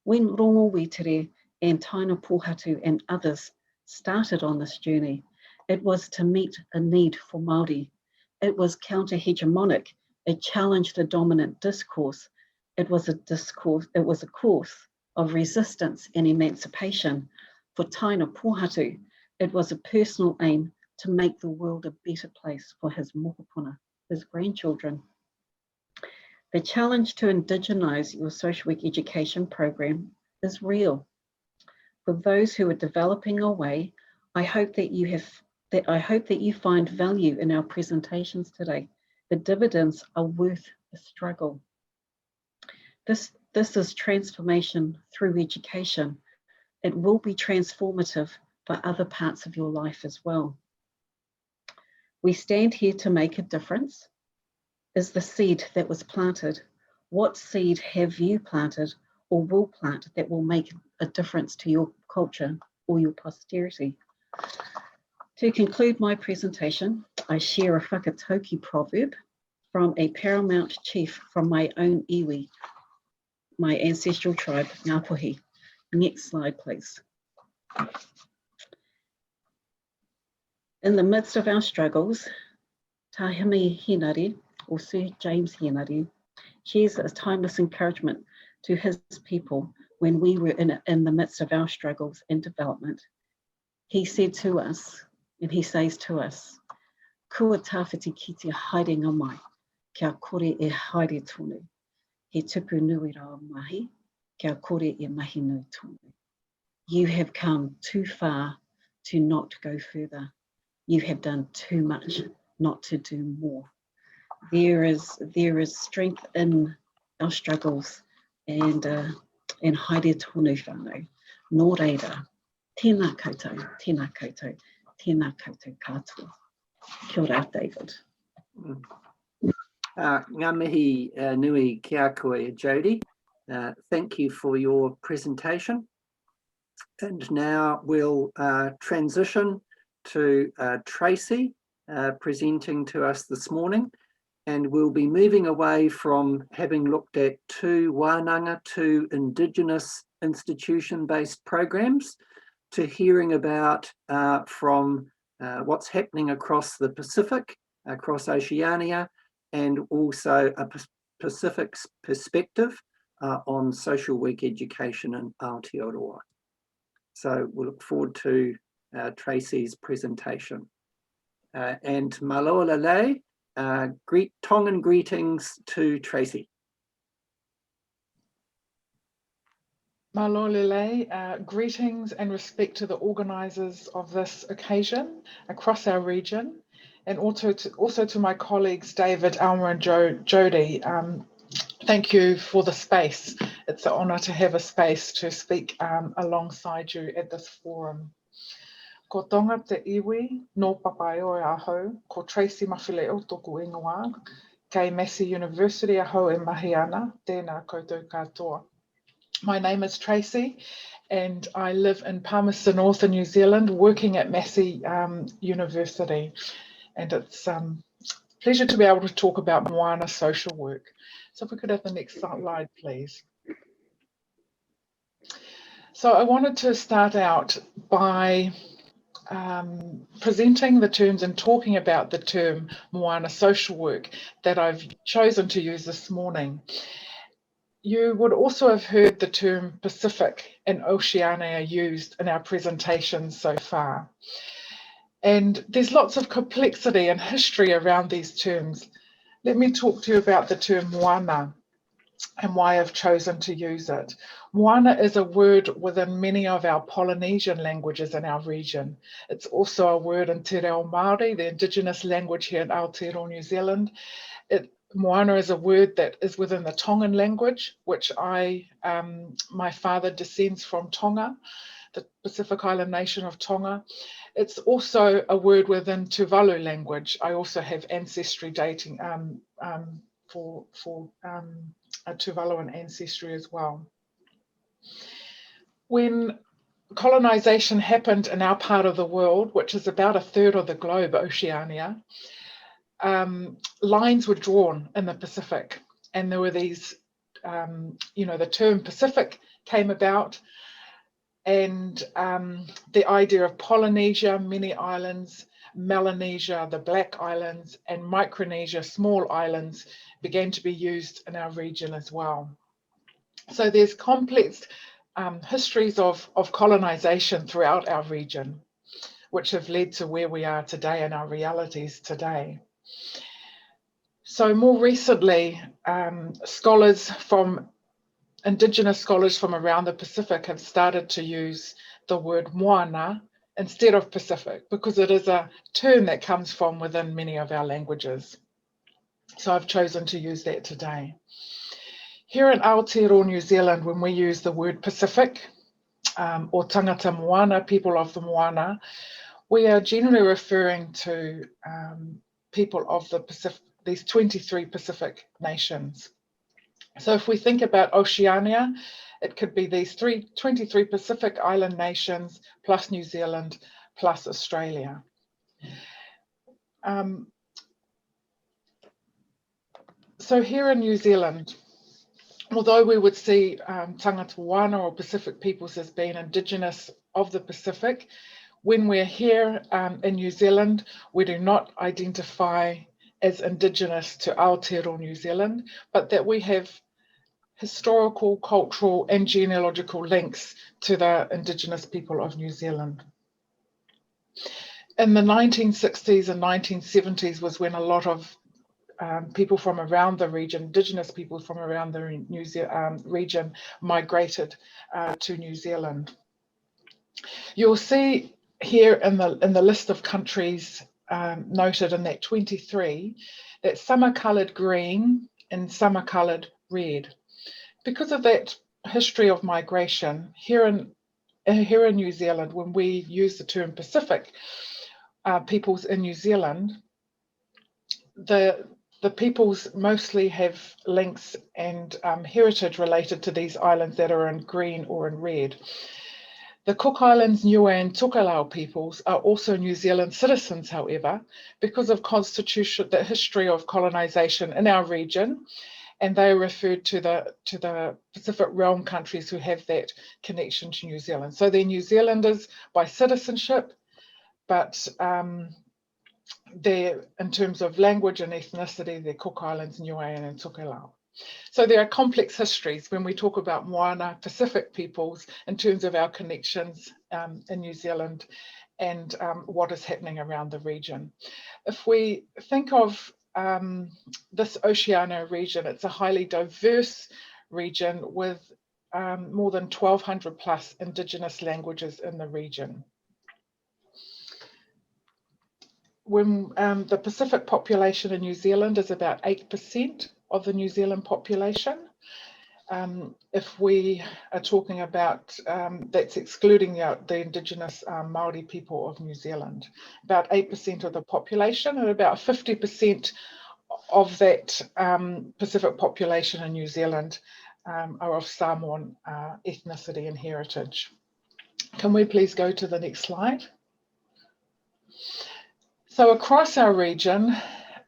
When Rongo Wetere and Taina Pohatu and others started on this journey, it was to meet a need for Māori. It was counter-hegemonic. It challenged the dominant discourse. It was a course of resistance and emancipation. For Taina Pohatu, it was a personal aim to make the world a better place for his mokopuna, his grandchildren. The challenge to indigenize your social work education program is real. For those who are developing a way, I hope that you find value in our presentations today. The dividends are worth the struggle. This is transformation through education. It will be transformative for other parts of your life as well. We stand here to make a difference. Is the seed that was planted. What seed have you planted or will plant that will make a difference to your culture or your posterity? To conclude my presentation, I share a whakatauki proverb from a paramount chief from my own iwi, my ancestral tribe, Ngāpuhi. Next slide, please. In the midst of our struggles, Tahimi Hinari, or Sir James Hinari, shares a timeless encouragement to his people when we were in the midst of our struggles and development. He said to us, and he says to us, kua tawhiti ki te haerenga mai, kia kore e haere tonu. He tupu nui rā mahi, kia kore e mahi nui tonu. You have come too far to not go further. You have done too much not to do more. There is strength in our struggles and haere tonu whānau. Nō reira, tēnā koutou, tēnā koutou, tēnā koutou katoa. Kia ora, David. Ngā mihi nui kia koe, Jodie. Thank you for your presentation. And now we'll transition to Tracy presenting to us this morning. And we'll be moving away from having looked at 2 wānanga, 2 Indigenous institution-based programs, to hearing about from what's happening across the Pacific, across Oceania, and also a Pacific perspective on social work education in Aotearoa. So we'll look forward to Tracy's presentation. And maloa lei, Tongan greetings to Tracy. Malolele, greetings and respect to the organisers of this occasion across our region, and also to my colleagues David, Alma and Jody. Thank you for the space. It's an honour to have a space to speak alongside you at this forum. Ko tonga te iwi no papaio e aho, ko Tracy Mawhileo toku ingoa, kei Massey University aho e mahi ana, tēnā koutou katoa. My name is Tracy and I live in Palmerston North in New Zealand, working at Massey University. And it's a pleasure to be able to talk about Moana social work. So if we could have the next slide, please. So I wanted to start out by presenting the terms and talking about the term Moana social work that I've chosen to use this morning. You would also have heard the term Pacific and Oceania used in our presentations so far. And there's lots of complexity and history around these terms. Let me talk to you about the term Moana and why I've chosen to use it. Moana is a word within many of our Polynesian languages in our region. It's also a word in Te Reo Māori, the indigenous language here in Aotearoa, New Zealand. Moana is a word that is within the Tongan language, which my father descends from Tonga, the Pacific Island nation of Tonga. It's also a word within Tuvalu language. I also have ancestry dating for a Tuvaluan ancestry as well. When colonization happened in our part of the world, which is about a third of the globe, Oceania, lines were drawn in the Pacific, and there were these, the term Pacific came about, and the idea of Polynesia, many islands, Melanesia, the Black Islands, and Micronesia, small islands, began to be used in our region as well. So there's complex histories of colonization throughout our region, which have led to where we are today and our realities today. So more recently, Indigenous scholars from around the Pacific have started to use the word Moana instead of Pacific, because it is a term that comes from within many of our languages. So I've chosen to use that today. Here in Aotearoa, New Zealand, when we use the word Pacific or tangata Moana, people of the Moana, we are generally referring to people of the Pacific, these 23 Pacific nations. So if we think about Oceania, it could be these 23 Pacific Island nations plus New Zealand plus Australia. So here in New Zealand, although we would see tangata Moana or Pacific peoples as being indigenous of the Pacific, when we're here in New Zealand, we do not identify as indigenous to Aotearoa, New Zealand, but that we have historical, cultural and genealogical links to the indigenous people of New Zealand. In the 1960s and 1970s was when a lot of people from around the region, indigenous people from around the region migrated to New Zealand. You'll see here in the list of countries noted in that 23, that some are coloured green and some are coloured red. Because of that history of migration, here in New Zealand, when we use the term Pacific peoples in New Zealand, the peoples mostly have links and heritage related to these islands that are in green or in red. The Cook Islands, Niue and Tokelau peoples are also New Zealand citizens, however, because of the history of colonisation in our region, and they are referred to the Pacific Realm countries who have that connection to New Zealand. So they're New Zealanders by citizenship, but in terms of language and ethnicity, they're Cook Islands, Niuean and Tokelau. So there are complex histories when we talk about Moana Pacific peoples in terms of our connections in New Zealand and what is happening around the region. If we think of this Oceania region, it's a highly diverse region with more than 1,200 plus Indigenous languages in the region. When the Pacific population in New Zealand is about 8% of the New Zealand population. If we are talking about, that's excluding the Indigenous Māori people of New Zealand, about 8% of the population, and about 50% of that Pacific population in New Zealand are of Samoan ethnicity and heritage. Can we please go to the next slide? So across our region,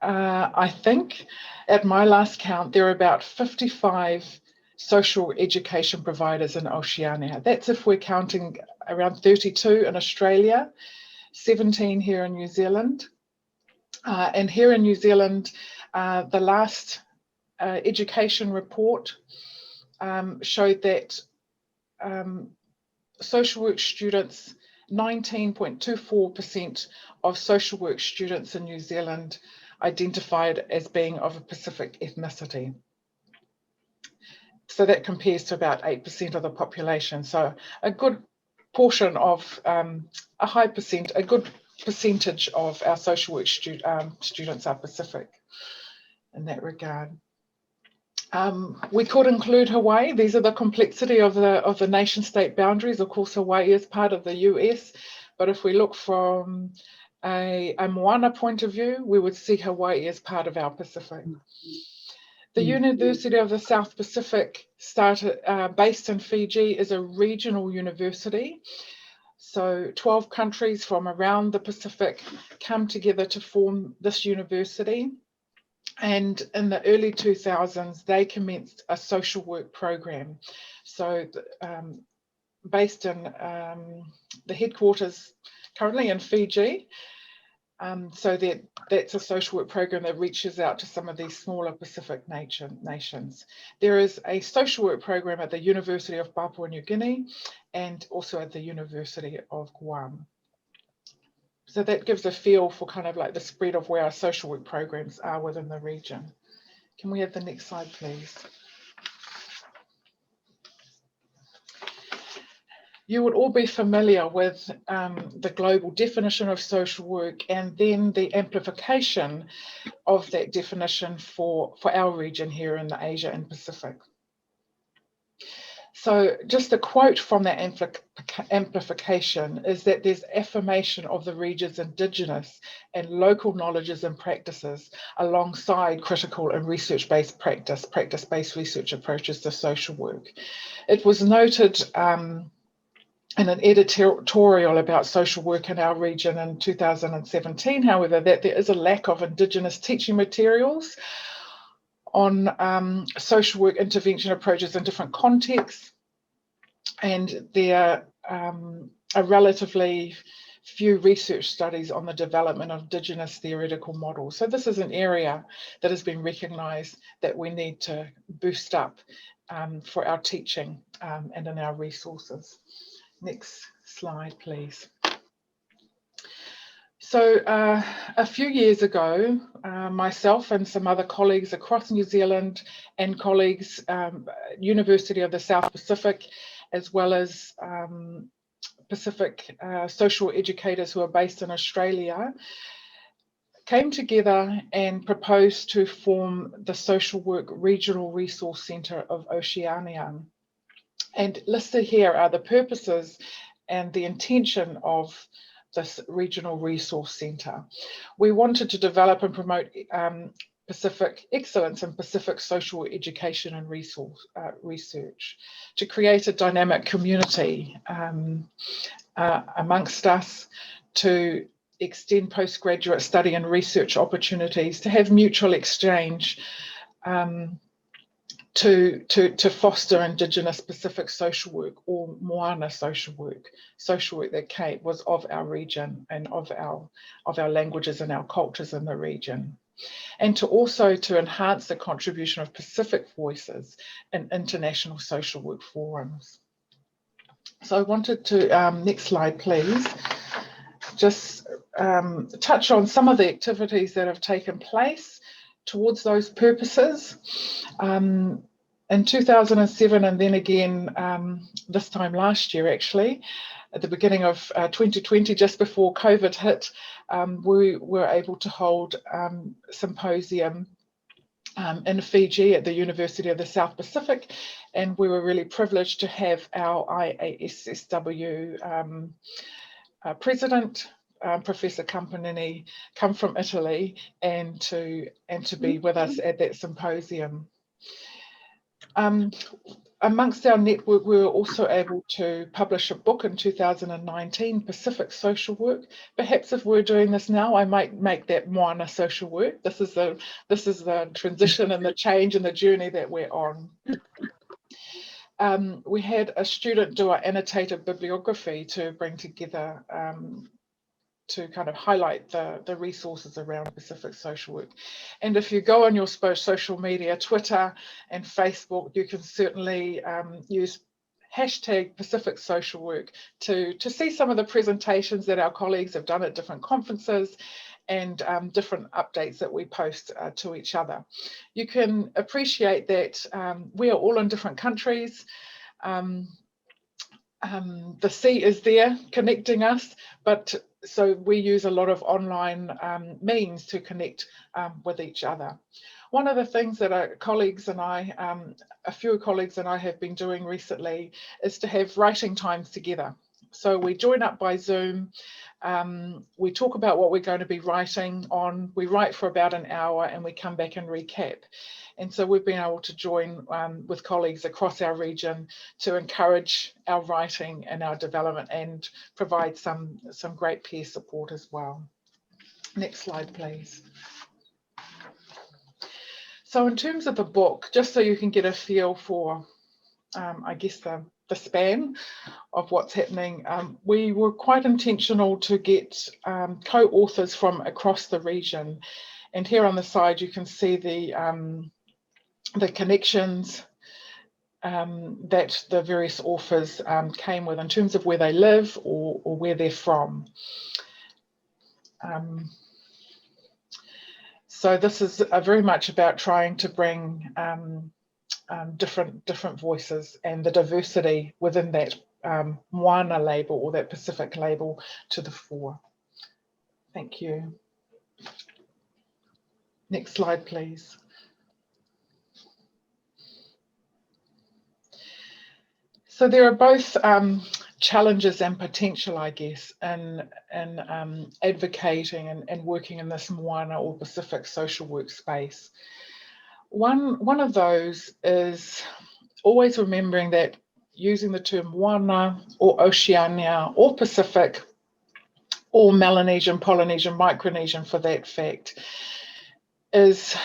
I think at my last count, there are about 55 social education providers in Oceania. That's if we're counting around 32 in Australia, 17 here in New Zealand. And here in New Zealand, the last education report showed that social work students, 19.24% of social work students in New Zealand identified as being of a Pacific ethnicity. So that compares to about 8% of the population. So a good portion of, a good percentage of our social work students are Pacific in that regard. We could include Hawaii. These are the complexity of the nation state boundaries. Of course, Hawaii is part of the US, but if we look from a Moana point of view, we would see Hawaii as part of our Pacific. The University of the South Pacific, based in Fiji, is a regional university. So 12 countries from around the Pacific come together to form this university. And in the early 2000s, they commenced a social work program. So based in the headquarters currently in Fiji. So that's a social work program that reaches out to some of these smaller Pacific nations. There is a social work program at the University of Papua New Guinea and also at the University of Guam. So that gives a feel for kind of like the spread of where our social work programs are within the region. Can we have the next slide, please? You would all be familiar with the global definition of social work and then the amplification of that definition for our region here in the Asia and Pacific. So just a quote from that amplification is that there's affirmation of the region's Indigenous and local knowledges and practices alongside critical and research-based practice-based research approaches to social work. It was noted in an editorial about social work in our region in 2017, however, that there is a lack of Indigenous teaching materials on social work intervention approaches in different contexts, and there are relatively few research studies on the development of Indigenous theoretical models. So this is an area that has been recognised that we need to boost up for our teaching and in our resources. Next slide, please. So a few years ago, myself and some other colleagues across New Zealand and colleagues, University of the South Pacific, as well as Pacific social educators who are based in Australia, came together and proposed to form the Social Work Regional Resource Centre of Oceania. And listed here are the purposes and the intention of this regional resource centre. We wanted to develop and promote Pacific excellence in Pacific social education and research, to create a dynamic community amongst us, to extend postgraduate study and research opportunities, to have mutual exchange, to foster Indigenous Pacific social work, or Moana social work that was of our region and of our languages and our cultures in the region, and to enhance the contribution of Pacific voices in international social work forums. So I wanted to, next slide please, just touch on some of the activities that have taken place towards those purposes. In 2007, and then again this time last year actually, at the beginning of 2020, just before COVID hit, we were able to hold a symposium in Fiji at the University of the South Pacific, and we were really privileged to have our ARIISW president, Professor Campanini, come from Italy and to be with us at that symposium. Amongst our network, we were also able to publish a book in 2019, Pacific Social Work. Perhaps if we're doing this now, I might make that Moana social work. This is the transition and the change and the journey that we're on. We had a student do our annotated bibliography to bring together to kind of highlight the resources around Pacific social work. And if you go on your social media, Twitter and Facebook, you can certainly use hashtag Pacific social work to see some of the presentations that our colleagues have done at different conferences and different updates that we post to each other. You can appreciate that we are all in different countries. The sea is there connecting us, but so we use a lot of online means to connect with each other. One of the things that our colleagues and I, a few colleagues and I have been doing recently is to have writing times together. So we join up by Zoom, we talk about what we're going to be writing on, we write for about an hour and we come back and recap. And so we've been able to join with colleagues across our region to encourage our writing and our development and provide some great peer support as well. Next slide, please. So in terms of the book, just so you can get a feel for, I guess, the span of what's happening, we were quite intentional to get co-authors from across the region. And here on the side, you can see the connections that the various authors came with in terms of where they live or where they're from. So this is very much about trying to bring different voices and the diversity within that Moana label or that Pacific label to the fore. Thank you. Next slide, please. So there are both challenges and potential, I guess, in advocating and working in this Moana or Pacific social work space. One of those is always remembering that using the term Moana or Oceania or Pacific or Melanesian, Polynesian, Micronesian for that fact, is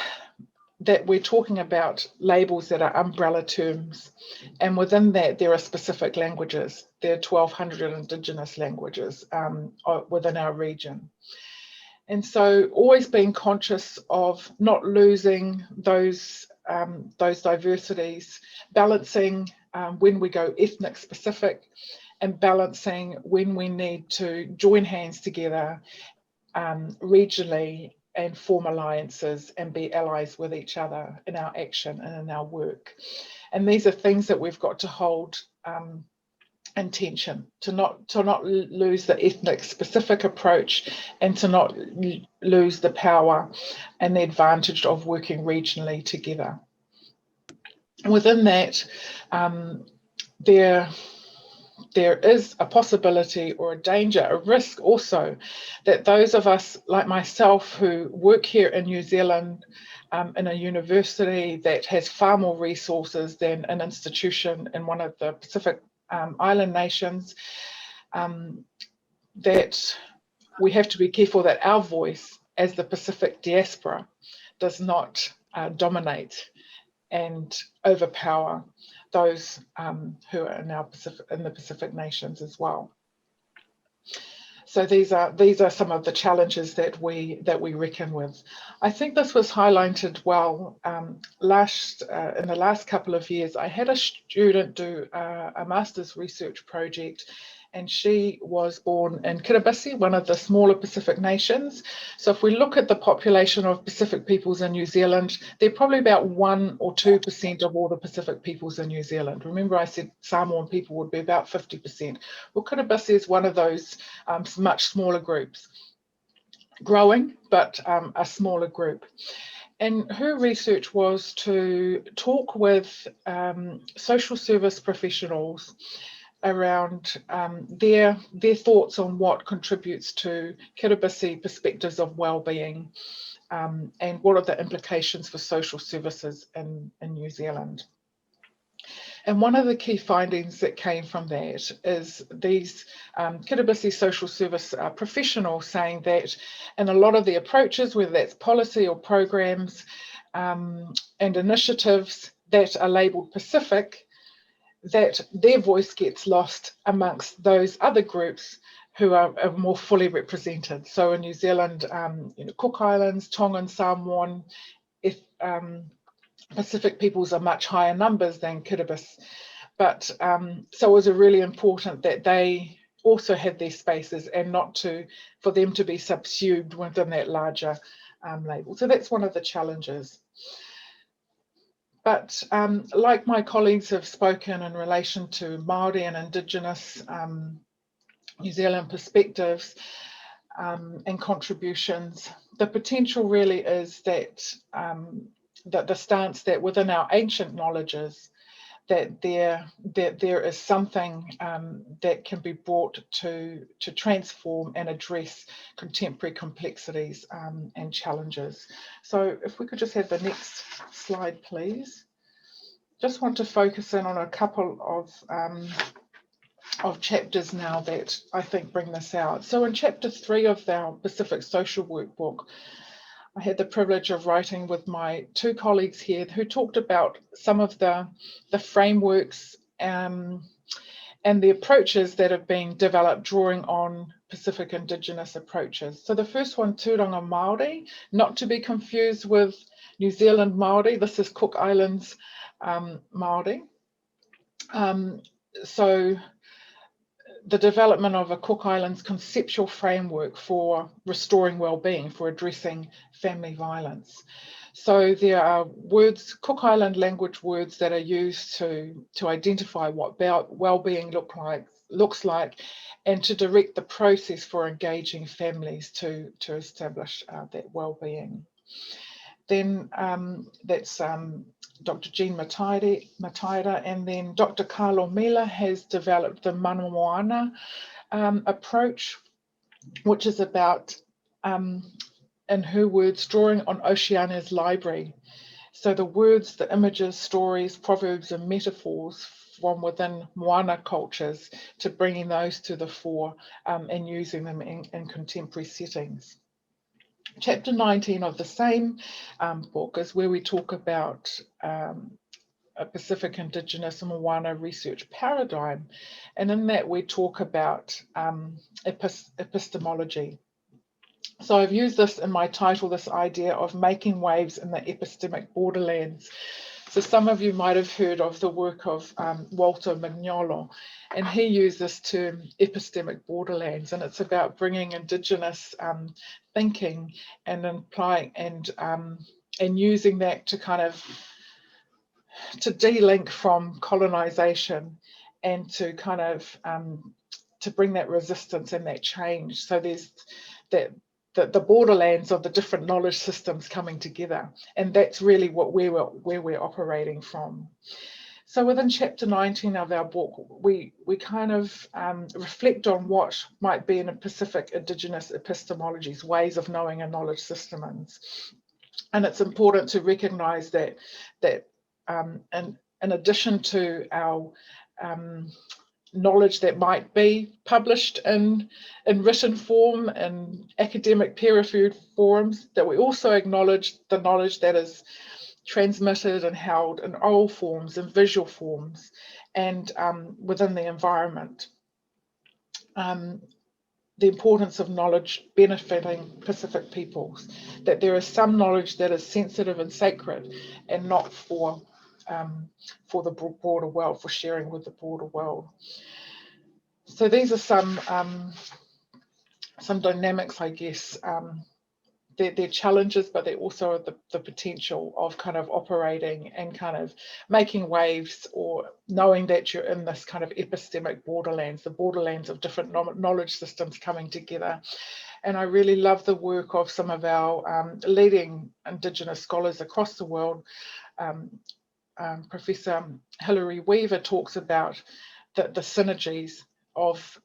that we're talking about labels that are umbrella terms, and within that there are specific languages. There are 1,200 Indigenous languages within our region. And so always being conscious of not losing those diversities, balancing when we go ethnic specific, and balancing when we need to join hands together regionally and form alliances and be allies with each other in our action and in our work. And these are things that we've got to hold in tension, to not lose the ethnic specific approach and to not lose the power and the advantage of working regionally together. Within that, there is a possibility or a danger, a risk also, that those of us like myself who work here in New Zealand in a university that has far more resources than an institution in one of the Pacific Island nations, that we have to be careful that our voice as the Pacific diaspora does not dominate and overpower those who are in the Pacific nations as well. So these are some of the challenges that we reckon with. I think this was highlighted well in the last couple of years. I had a student do a master's research project, and she was born in Kiribati, one of the smaller Pacific nations. So if we look at the population of Pacific peoples in New Zealand, they're probably about 1 or 2% of all the Pacific peoples in New Zealand. Remember I said Samoan people would be about 50%. Well, Kiribati is one of those much smaller groups, growing, but a smaller group. And her research was to talk with social service professionals around their thoughts on what contributes to Kiribati perspectives of well-being, and what are the implications for social services in New Zealand. And one of the key findings that came from that is these Kiribati social service professionals saying that in a lot of the approaches, whether that's policy or programs and initiatives that are labelled Pacific, that their voice gets lost amongst those other groups who are more fully represented. So in New Zealand, Cook Islands, Tongan, Samoan, Pacific peoples are much higher numbers than Kiribati. But so it was really important that they also had their spaces and not for them to be subsumed within that larger label. So that's one of the challenges. But like my colleagues have spoken in relation to Māori and Indigenous New Zealand perspectives and contributions, the potential really is that the stance that within our ancient knowledges, that there is something that can be brought to transform and address contemporary complexities and challenges. So if we could just have the next slide, please. Just want to focus in on a couple of chapters now that I think bring this out. So in chapter 3 of our Pacific Social Workbook, I had the privilege of writing with my 2 colleagues here who talked about some of the frameworks and the approaches that have been developed drawing on Pacific Indigenous approaches. So the first one, Tūranga Māori, not to be confused with New Zealand Māori. This is Cook Islands Māori. So the development of a Cook Islands conceptual framework for restoring well-being, for addressing family violence. So there are words, Cook Island language words that are used to identify what well-being looks like and to direct the process for engaging families to establish that well-being. Then that's Dr. Jean Mataira, and then Dr. Carlo Mila has developed the Manamoana approach, which is about, in her words, drawing on Oceania's library. So the words, the images, stories, proverbs and metaphors from within moana cultures to bringing those to the fore and using them in contemporary settings. Chapter 19 of the same book is where we talk about a Pacific Indigenous and moana research paradigm. And in that we talk about epistemology. So I've used this in my title, this idea of making waves in the epistemic borderlands. So some of you might have heard of the work of Walter Mignolo, and he used this term epistemic borderlands, and it's about bringing Indigenous thinking and applying and using that to kind of to de-link from colonization and to kind of to bring that resistance and that change. So there's that the borderlands of the different knowledge systems coming together, and that's really what where we're operating from. So within chapter 19 of our book, we kind of reflect on what might be in a Pacific Indigenous epistemologies, ways of knowing a knowledge system. And it's important to recognise that in addition to our knowledge that might be published in written form in academic peer-reviewed forums, that we also acknowledge the knowledge that is transmitted and held in oral forms and visual forms and within the environment. The importance of knowledge benefiting Pacific peoples, that there is some knowledge that is sensitive and sacred and not for the broader world, for sharing with the broader world. So these are some dynamics, I guess. They're challenges, but they also are the potential of kind of operating and kind of making waves, or knowing that you're in this kind of epistemic borderlands, the borderlands of different knowledge systems coming together. And I really love the work of some of our leading Indigenous scholars across the world. Professor Hilary Weaver talks about the synergies of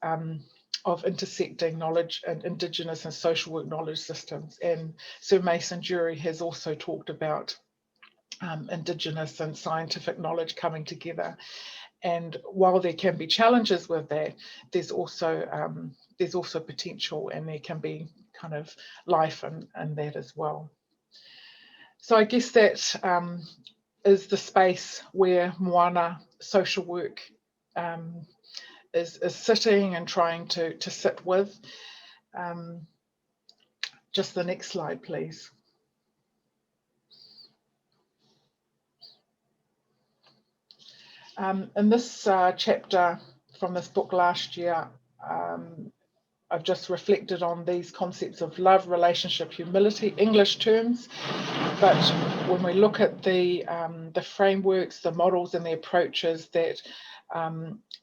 intersecting knowledge and Indigenous and social work knowledge systems. And Sir Mason Jury has also talked about Indigenous and scientific knowledge coming together. And while there can be challenges with that, there's also potential, and there can be kind of life in that as well. So I guess that is the space where Moana social work is sitting and trying to sit with. Just the next slide, please. In this chapter from this book last year, I've just reflected on these concepts of love, relationship, humility, English terms. But when we look at the frameworks, the models and the approaches that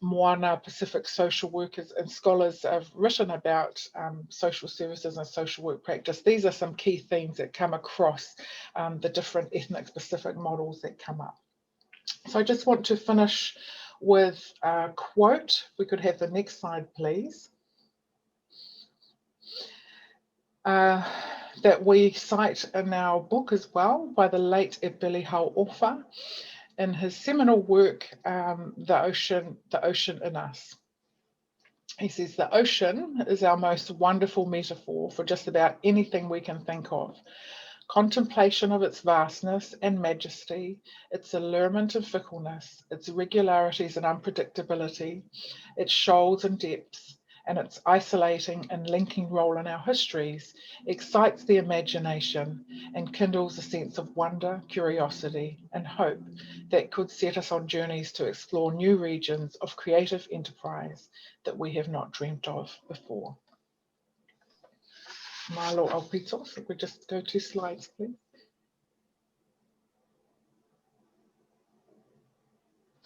Moana Pacific social workers and scholars have written about social services and social work practice, these are some key themes that come across the different ethnic Pacific models that come up. So I just want to finish with a quote. We could have the next slide, please. That we cite in our book as well, by the late Ebeli Hau'ofa, in his seminal work, The Ocean in Us. He says, the ocean is our most wonderful metaphor for just about anything we can think of. Contemplation of its vastness and majesty, its allurement and fickleness, its irregularities and unpredictability, its shoals and depths, and its isolating and linking role in our histories excites the imagination and kindles a sense of wonder, curiosity, and hope that could set us on journeys to explore new regions of creative enterprise that we have not dreamt of before. Malo Alpito, so we just go 2 slides, please.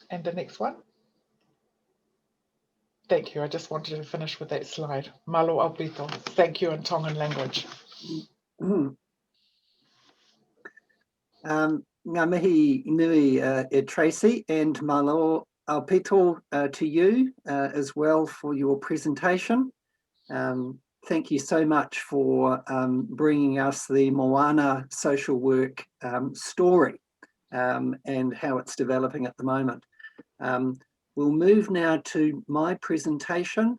And the next one. Thank you. I just wanted to finish with that slide. Malo Alpito. Thank you in Tongan language. Ngā mihi nui Tracy, and malo Alpito to you as well for your presentation. Thank you so much for bringing us the Moana social work story and how it's developing at the moment. We'll move now to my presentation.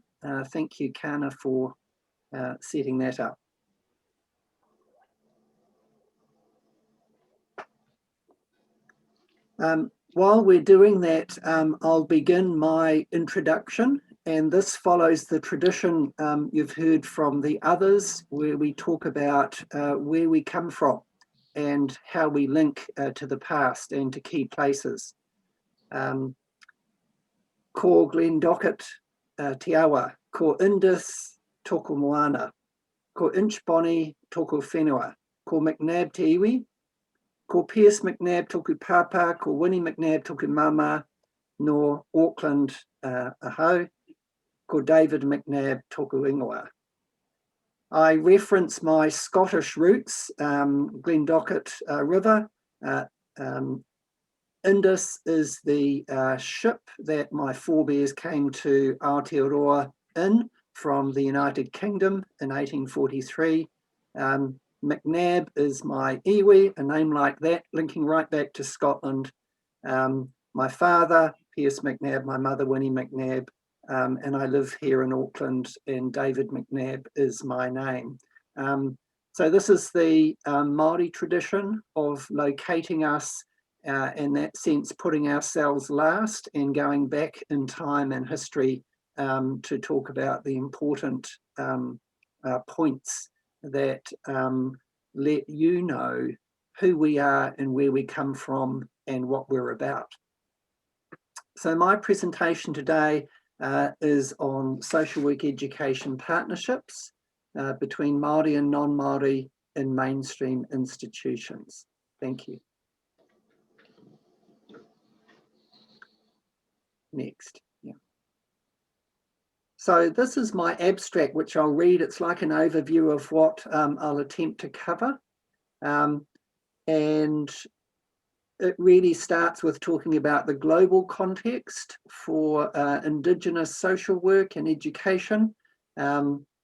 Thank you, Kana, for setting that up. While we're doing that, I'll begin my introduction, and this follows the tradition you've heard from the others, where we talk about where we come from and how we link to the past and to key places. Ko Glendocket te awa, ko Indus toko moana, ko Inchboni toko whenua, ko McNab te iwi, ko Pierce McNab toku papa, ko Winnie McNab toku mama, no Auckland ahau, ko David McNab toku ingoa. I reference my Scottish roots, Glendocket River. Indus is the ship that my forebears came to Aotearoa in from the United Kingdom in 1843. McNab is my iwi, a name like that, linking right back to Scotland. My father, Pierce McNab, my mother, Winnie McNab, and I live here in Auckland, and David McNab is my name. So this is the Māori tradition of locating us, in that sense, putting ourselves last and going back in time and history to talk about the important points that let you know who we are and where we come from and what we're about. So my presentation today is on social work education partnerships between Māori and non-Māori in mainstream institutions. Thank you. Next. Yeah. So this is my abstract, which I'll read. It's like an overview of what I'll attempt to cover. And it really starts with talking about the global context for Indigenous social work and education,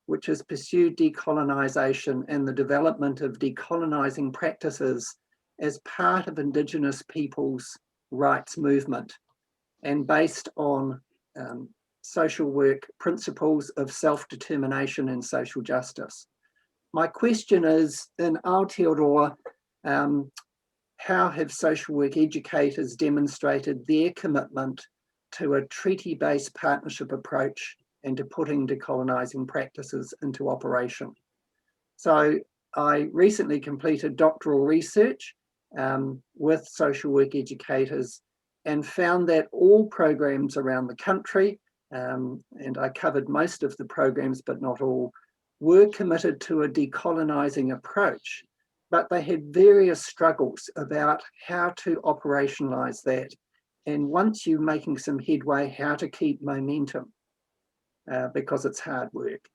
which has pursued decolonisation and the development of decolonising practices as part of Indigenous people's rights movement, and based on social work principles of self-determination and social justice. My question is, in Aotearoa, how have social work educators demonstrated their commitment to a treaty-based partnership approach and to putting decolonising practices into operation? So I recently completed doctoral research with social work educators and found that all programs around the country, and I covered most of the programs but not all, were committed to a decolonising approach, but they had various struggles about how to operationalise that. And once you're making some headway, how to keep momentum, because it's hard work.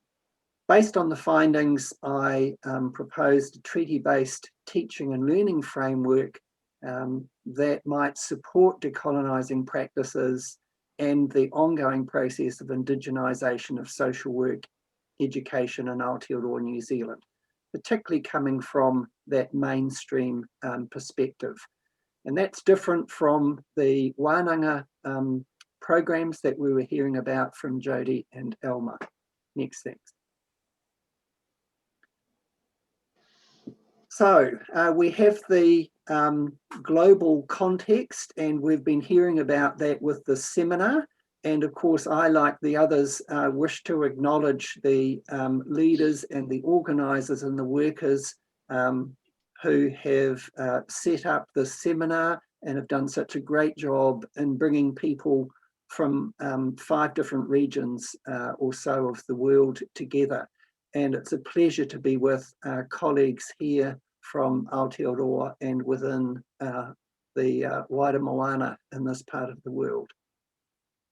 Based on the findings, I proposed a treaty-based teaching and learning framework that might support decolonising practices and the ongoing process of indigenisation of social work education in Aotearoa, New Zealand, particularly coming from that mainstream perspective. And that's different from the wānanga programs that we were hearing about from Jody and Elma. Next, thanks. So we have the global context, and we've been hearing about that with the seminar. And of course, I, like the others, wish to acknowledge the leaders and the organisers and the workers who have set up the seminar and have done such a great job in bringing people from 5 different regions or so of the world together. And it's a pleasure to be with colleagues here from Aotearoa and within the wider moana in this part of the world.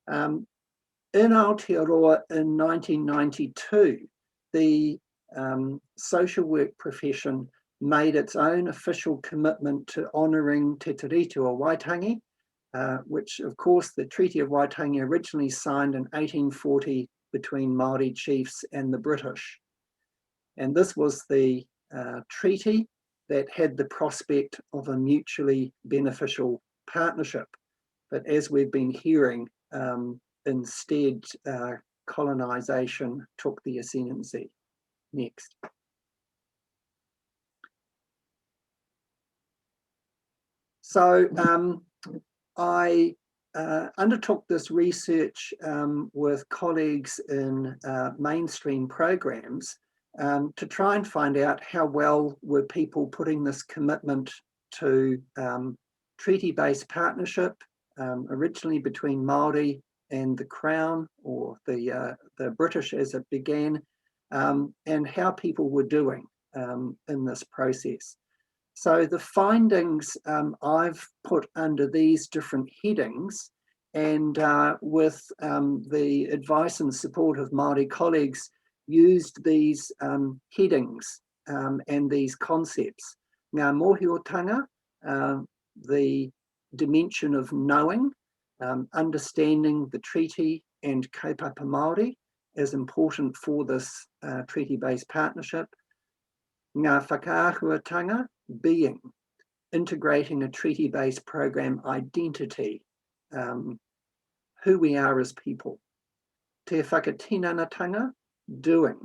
In Aotearoa in 1992, the social work profession made its own official commitment to honouring Te Tiriti o Waitangi, which of course the Treaty of Waitangi originally signed in 1840 between Māori chiefs and the British. And this was the treaty that had the prospect of a mutually beneficial partnership. But as we've been hearing, instead, colonisation took the ascendancy. Next. So I undertook this research with colleagues in mainstream programs to try and find out how well were people putting this commitment to treaty-based partnership, originally between Māori and the Crown, or the British as it began, and how people were doing in this process. So the findings I've put under these different headings, and with the advice and support of Māori colleagues, used these headings and these concepts. Ngā mōhiotanga, the dimension of knowing, understanding the treaty and kaupapa Māori is important for this treaty-based partnership. Ngā whakaahuatanga, being, integrating a treaty-based program identity, who we are as people. Te whakatinanatanga, doing,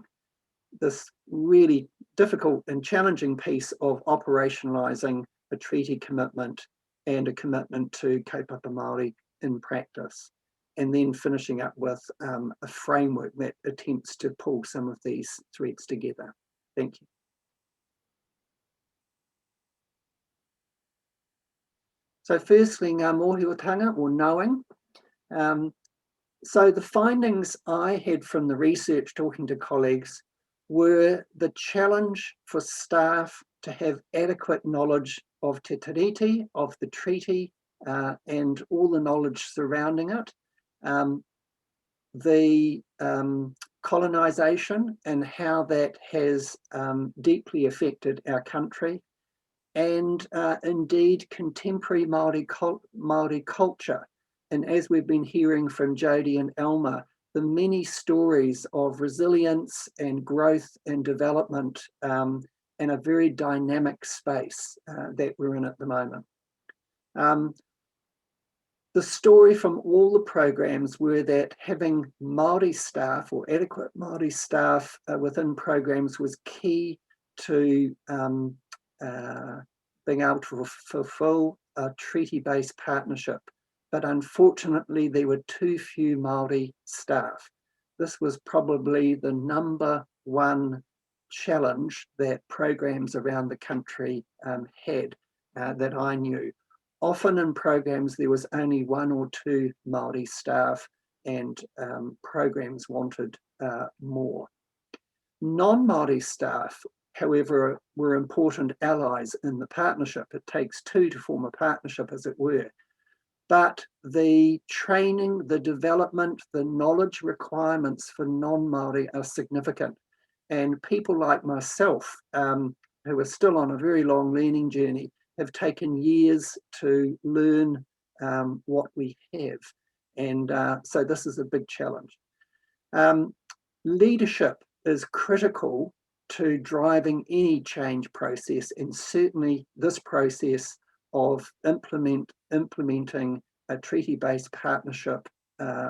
this really difficult and challenging piece of operationalising a treaty commitment and a commitment to kaupapa Māori in practice, and then finishing up with a framework that attempts to pull some of these threads together. Thank you. So firstly, ngā mōhiotanga, or knowing. So the findings I had from the research talking to colleagues were the challenge for staff to have adequate knowledge of Te Tiriti, of the treaty, and all the knowledge surrounding it, the colonisation and how that has deeply affected our country, and indeed contemporary Māori culture. And as we've been hearing from Jodie and Elma, the many stories of resilience and growth and development in a very dynamic space that we're in at the moment. The story from all the programs were that having Māori staff, or adequate Māori staff within programs, was key to being able to fulfill a treaty-based partnership. But unfortunately, there were too few Māori staff. This was probably the #1 challenge that programs around the country had that I knew. Often in programs, there was only 1 or 2 Māori staff, and programs wanted more. Non-Māori staff, however, were important allies in the partnership. It takes 2 to form a partnership, as it were. But the training, the development, the knowledge requirements for non-Māori are significant. And people like myself, who are still on a very long learning journey, have taken years to learn what we have. And so this is a big challenge. Leadership is critical to driving any change process, and certainly this process of implementing a treaty-based partnership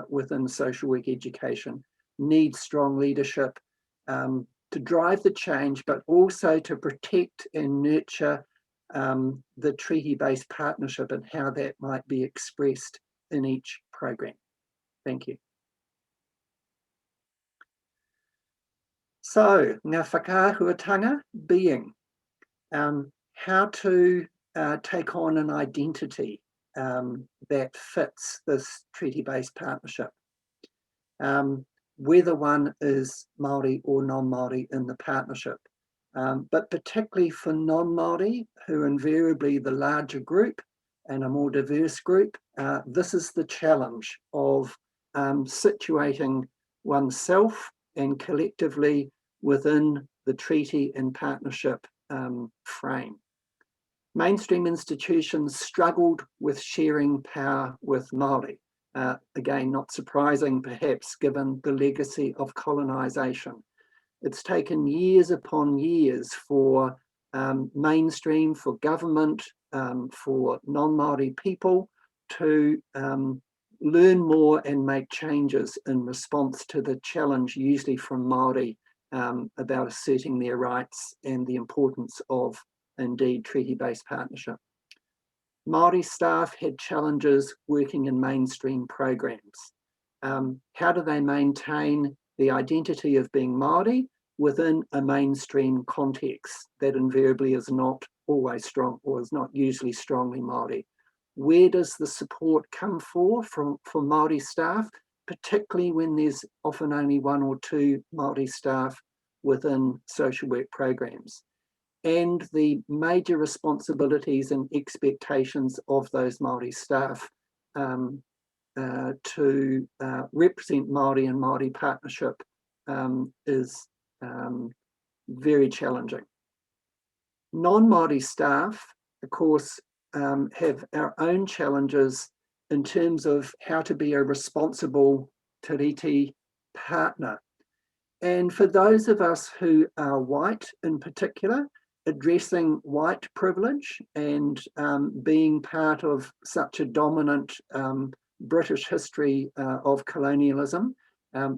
within social work education needs strong leadership to drive the change, but also to protect and nurture the treaty-based partnership and how that might be expressed in each program. Thank you. So, ngā whakaahuatanga being how to take on an identity that fits this treaty-based partnership, whether one is Māori or non-Māori in the partnership, but particularly for non-Māori, who are invariably the larger group and a more diverse group, this is the challenge of situating oneself and collectively within the treaty and partnership frame. Mainstream institutions struggled with sharing power with Māori. Again, not surprising perhaps given the legacy of colonisation. It's taken years upon years for mainstream, for government, for non-Māori people to learn more and make changes in response to the challenge, usually from Māori, about asserting their rights and the importance of, indeed, treaty-based partnership. Māori staff had challenges working in mainstream programs. How do they maintain the identity of being Māori within a mainstream context that invariably is not always strong, or is not usually strongly Māori? Where does the support come from Māori staff, particularly when there's often only 1 or 2 Māori staff within social work programs? And the major responsibilities and expectations of those Māori staff to represent Māori and Māori partnership is very challenging. Non-Māori staff, of course, have our own challenges in terms of how to be a responsible Tiriti partner. And for those of us who are white in particular, addressing white privilege and being part of such a dominant British history of colonialism,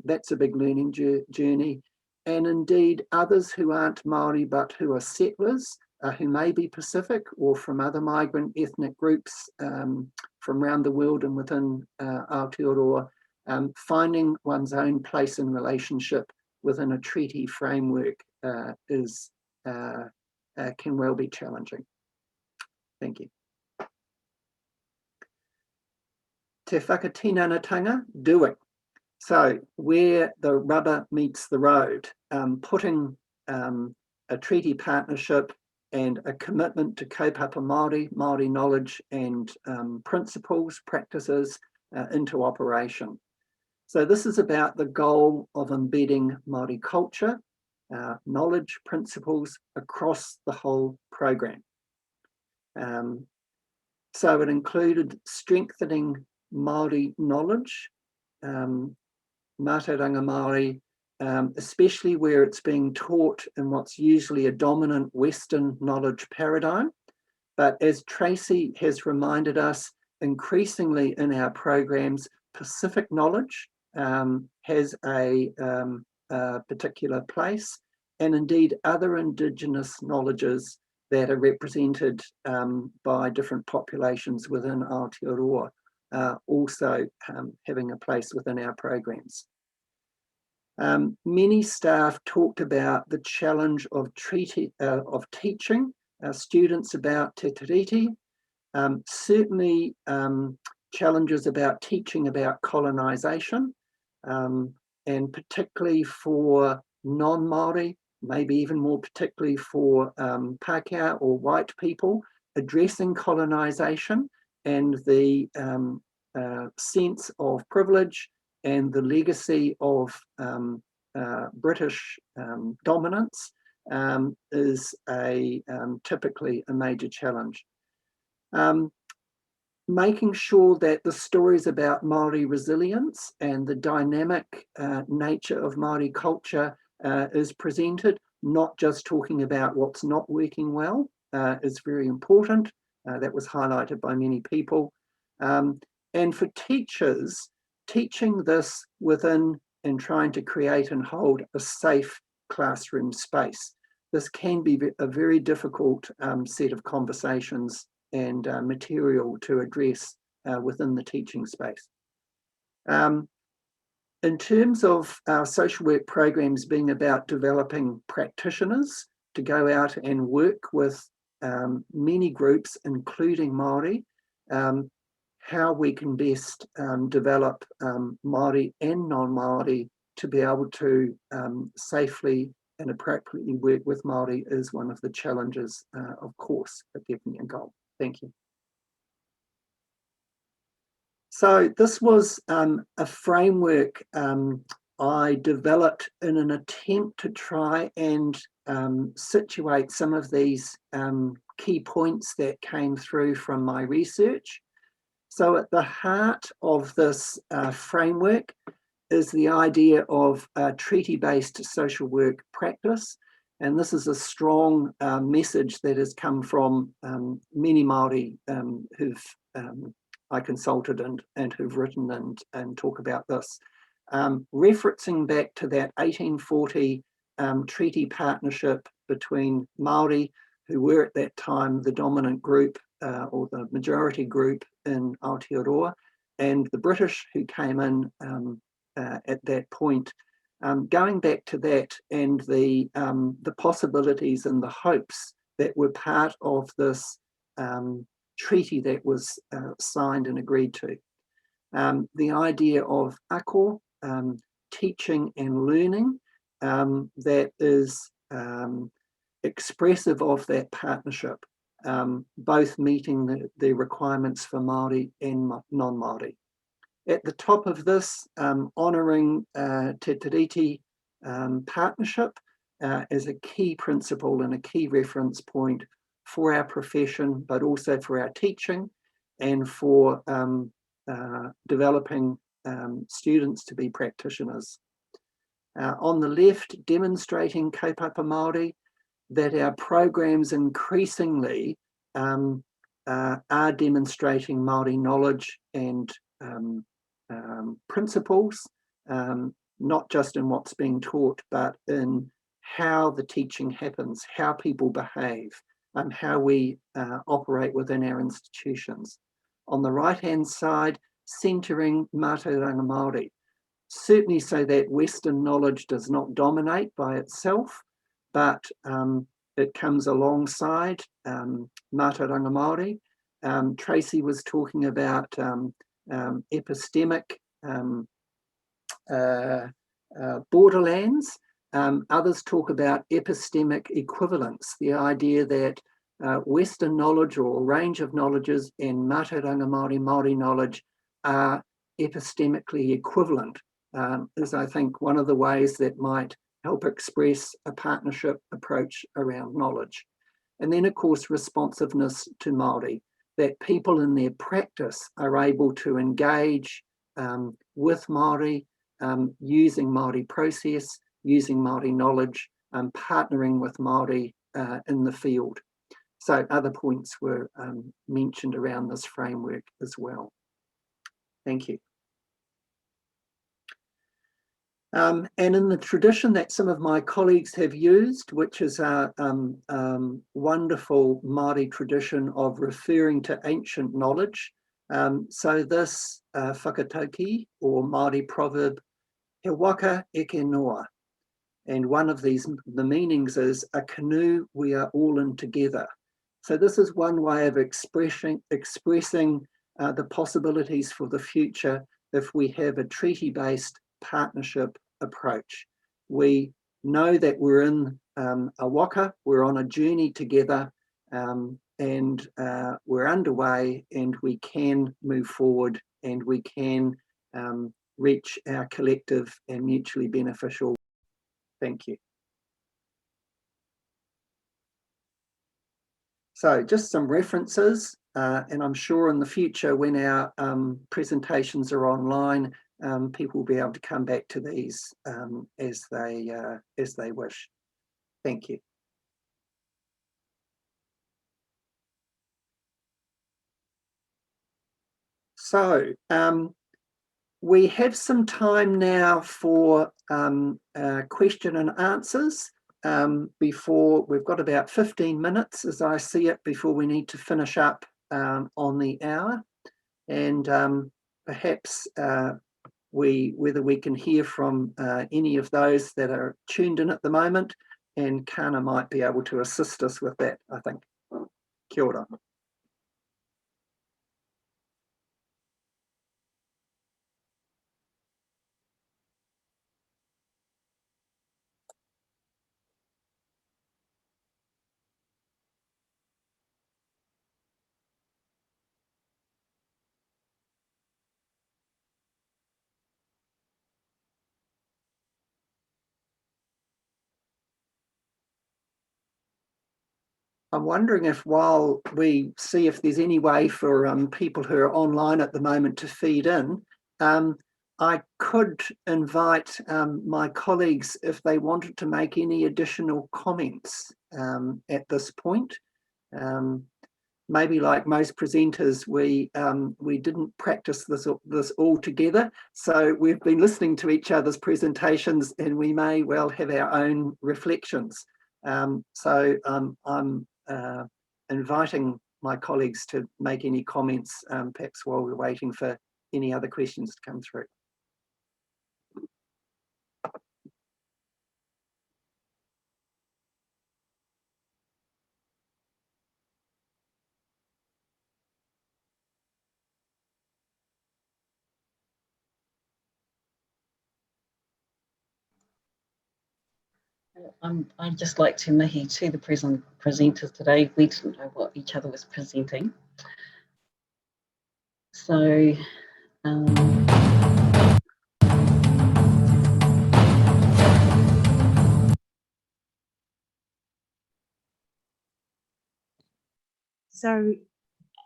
that's a big learning journey. and indeed others who aren't Māori but who are settlers, who may be Pacific or from other migrant ethnic groups from around the world and within Aotearoa, finding one's own place and relationship within a treaty framework can well be challenging. Thank you. Te whakatinanatanga, doing. So where the rubber meets the road, putting a treaty partnership and a commitment to kaupapa Māori knowledge and principles, practices into operation. So this is about the goal of embedding Māori culture, knowledge, principles across the whole program. So it included strengthening Māori knowledge, Mātauranga Māori, especially where it's being taught in what's usually a dominant Western knowledge paradigm. But as Tracy has reminded us, increasingly in our programs, Pacific knowledge has a particular place, and indeed other Indigenous knowledges that are represented by different populations within Aotearoa also having a place within our programs. Many staff talked about the challenge of teaching students about te tiriti, certainly challenges about teaching about colonisation, and particularly for non-Māori, maybe even more particularly for Pākehā or white people, addressing colonisation and the sense of privilege and the legacy of British dominance is typically a major challenge. Making sure that the stories about Māori resilience and the dynamic nature of Māori culture is presented, not just talking about what's not working well, is very important. That was highlighted by many people. And for teachers, teaching this within and trying to create and hold a safe classroom space. This can be a very difficult set of conversations and material to address within the teaching space. In terms of our social work programs being about developing practitioners to go out and work with many groups, including Māori, how we can best develop Māori and non-Māori to be able to safely and appropriately work with Māori is one of the challenges, of course, but definitely a goal. Thank you. So this was a framework I developed in an attempt to try and situate some of these key points that came through from my research. So at the heart of this framework is the idea of treaty-based social work practice. And this is a strong message that has come from many Māori who've I consulted and who've written and talk about this. Referencing back to that 1840 treaty partnership between Māori, who were at that time the dominant group or the majority group in Aotearoa, and the British who came in at that point. Going back to that and the possibilities and the hopes that were part of this treaty that was signed and agreed to. The idea of ako, teaching and learning, that is expressive of that partnership, both meeting the requirements for Māori and non-Māori. At the top of this, honouring te tiriti partnership as a key principle and a key reference point for our profession, but also for our teaching and for developing students to be practitioners. On the left, demonstrating kaupapa Māori, that our programs increasingly are demonstrating Māori knowledge and principles not just in what's being taught, but in how the teaching happens, how people behave, and how we operate within our institutions. On the right-hand side, centering Mātauranga Māori, certainly so that Western knowledge does not dominate by itself, but it comes alongside Mātauranga Māori. Tracy was talking about epistemic borderlands. Others talk about epistemic equivalence, the idea that Western knowledge or a range of knowledges and Mātauranga Māori knowledge are epistemically equivalent, is I think one of the ways that might help express a partnership approach around knowledge. And then of course, responsiveness to Māori, that people in their practice are able to engage with Māori, using Māori process, using Māori knowledge, partnering with Māori in the field. So other points were mentioned around this framework as well. Thank you. And in the tradition that some of my colleagues have used, which is a wonderful Māori tradition of referring to ancient knowledge. So this whakatauki or Māori proverb, he waka eke noa. And one of these, the meanings is a canoe we are all in together. So this is one way of expressing the possibilities for the future if we have a treaty-based partnership approach. We know that we're in a waka, we're on a journey together, and we're underway, and we can move forward, and we can reach our collective and mutually beneficial. Thank you. So just some references, and I'm sure in the future when our presentations are online, people will be able to come back to these as they wish. Thank you. So we have some time now for question and answers. Before we've got about 15 minutes as I see it before we need to finish up on the hour, and perhaps whether we can hear from any of those that are tuned in at the moment, and Kana might be able to assist us with that, I think. Kia ora. I'm wondering if while we see if there's any way for people who are online at the moment to feed in, I could invite my colleagues if they wanted to make any additional comments at this point. Maybe like most presenters, we didn't practice this all together, so we've been listening to each other's presentations, and we may well have our own reflections. So I'm inviting my colleagues to make any comments, perhaps while we're waiting for any other questions to come through. I'd just like to mihi to the presenters today. We didn't know what each other was presenting. So,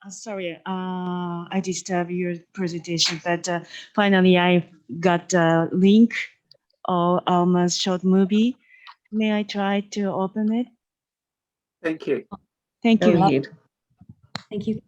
sorry, I disturbed your presentation, but finally I got a link of Alma's short movie. May I try to open it? Thank you. Thank go you. ahead. Thank you.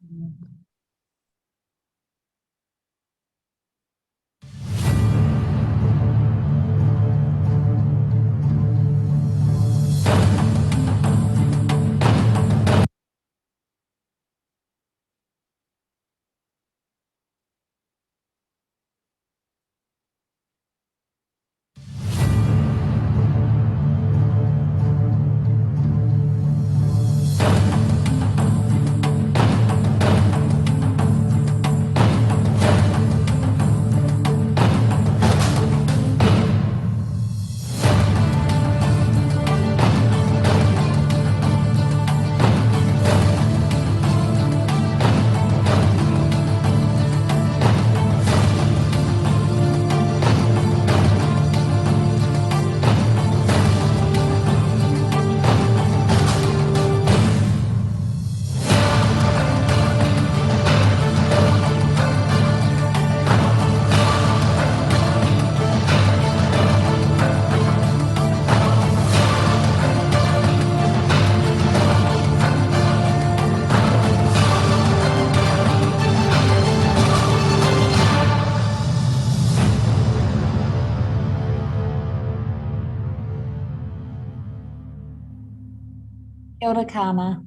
Kia ora kāna.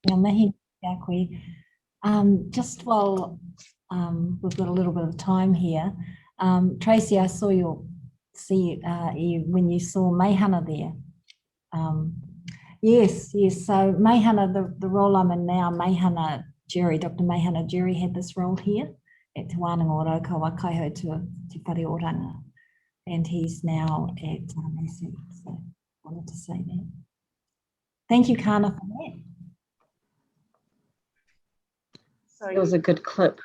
Ngā mihi kia koe. Just while we've got a little bit of time here, Tracy, I saw you when you saw Meihana there. Yes. So Meihana, the role I'm in now, Meihana Jerry, Dr. Meihana Jerry had this role here at Te Wānanga o Raukawa Kaiho Te Whare Oranga, and he's now at ASIC. So I wanted to say that. Thank you, Kana, for that. It was a good clip.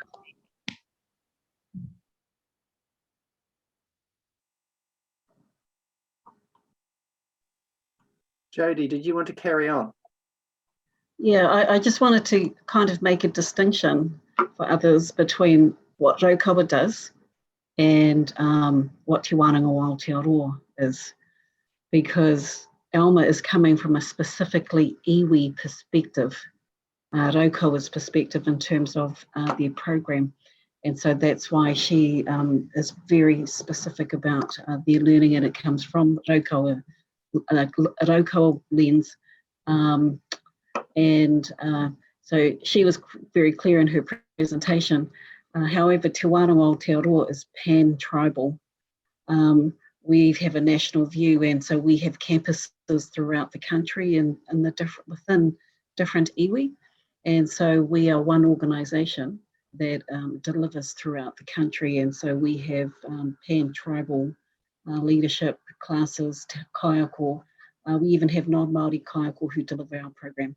Jody, did you want to carry on? Yeah, I just wanted to kind of make a distinction for others between what Raukawa does and what Te Wānanga o Aotearoa is, because Alma is coming from a specifically iwi perspective, Raukawa's perspective in terms of their program. And so that's why she is very specific about their learning, and it comes from Raukawa lens. So she was very clear in her presentation. However, Te Wānanga o Aotearoa is pan-tribal. We have a national view, and so we have campuses throughout the country and within different iwi. And so we are one organisation that delivers throughout the country, and so we have pan-tribal leadership classes, kaiako. We even have non-Māori kaiako who deliver our program.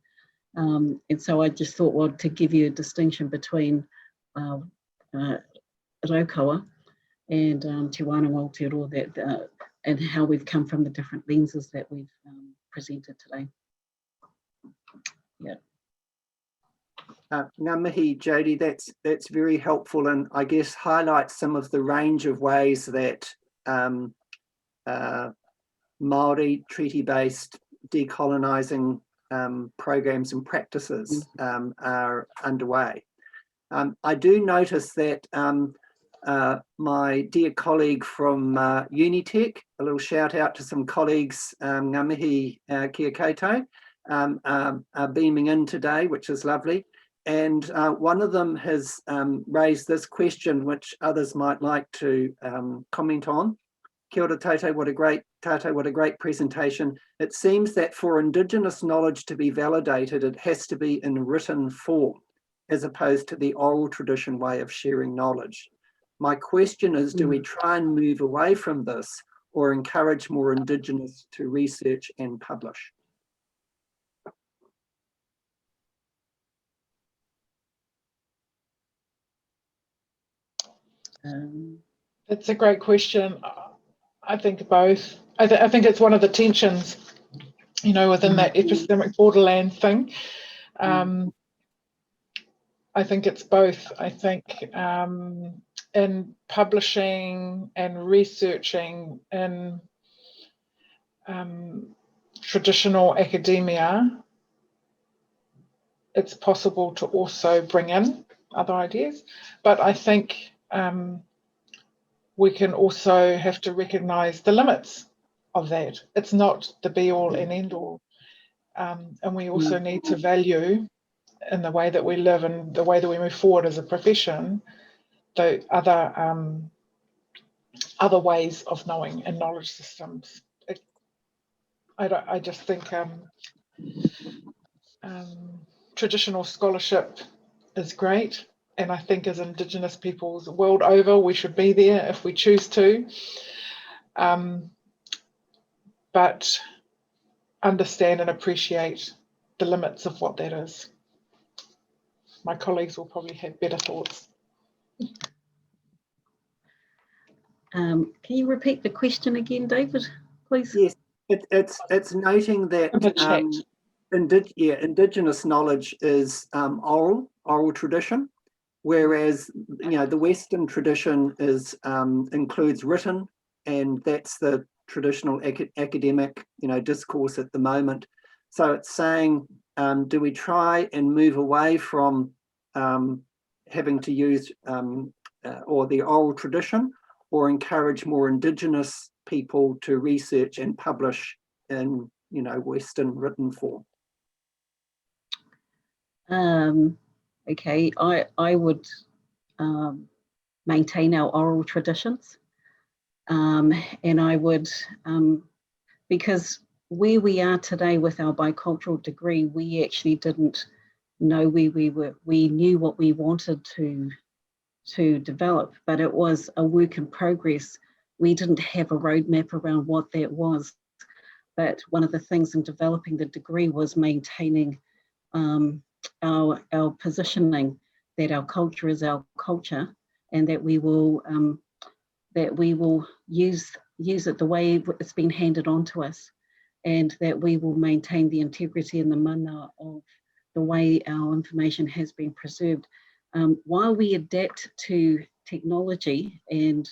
And so I just thought, well, to give you a distinction between Raukawa and Te Wānanga o Aotearoa, and how we've come from the different lenses that we've presented today. Yeah. Ngā mihi, Jody, that's very helpful, and I guess highlights some of the range of ways that Māori treaty-based decolonising programs and practices are underway. I do notice that my dear colleague from Unitec, a little shout out to some colleagues, ngā mihi kia koutou, are beaming in today, which is lovely. And one of them has raised this question, which others might like to comment on. Kia ora tātou, what a great presentation. It seems that for Indigenous knowledge to be validated, it has to be in written form, as opposed to the oral tradition way of sharing knowledge. My question is, do we try and move away from this, or encourage more Indigenous to research and publish? That's a great question. I think both. I think it's one of the tensions, within that epistemic borderland thing. I think it's both. I think in publishing and researching in traditional academia, it's possible to also bring in other ideas, but I think we can also have to recognise the limits of that. It's not the be-all and end-all, and we also need to value, in the way that we live and the way that we move forward as a profession, the other ways of knowing and knowledge systems. I just think traditional scholarship is great, and I think as Indigenous peoples world over, we should be there if we choose to, but understand and appreciate the limits of what that is. My colleagues will probably have better thoughts. Can you repeat the question again, David, please? Yes, it's noting that Indigenous knowledge is oral tradition, whereas the Western tradition is includes written, and that's the traditional academic discourse at the moment. So it's saying, do we try and move away from having to use or the oral tradition, or encourage more Indigenous people to research and publish in Western written form? Okay, I would maintain our oral traditions, and I would, because where we are today with our bicultural degree, we actually didn't know where we were. We knew what we wanted to develop, but it was a work in progress. We didn't have a roadmap around what that was. But one of the things in developing the degree was maintaining our positioning that our culture is our culture, and that we will use it the way it's been handed on to us, and that we will maintain the integrity and the mana of the way our information has been preserved. While we adapt to technology and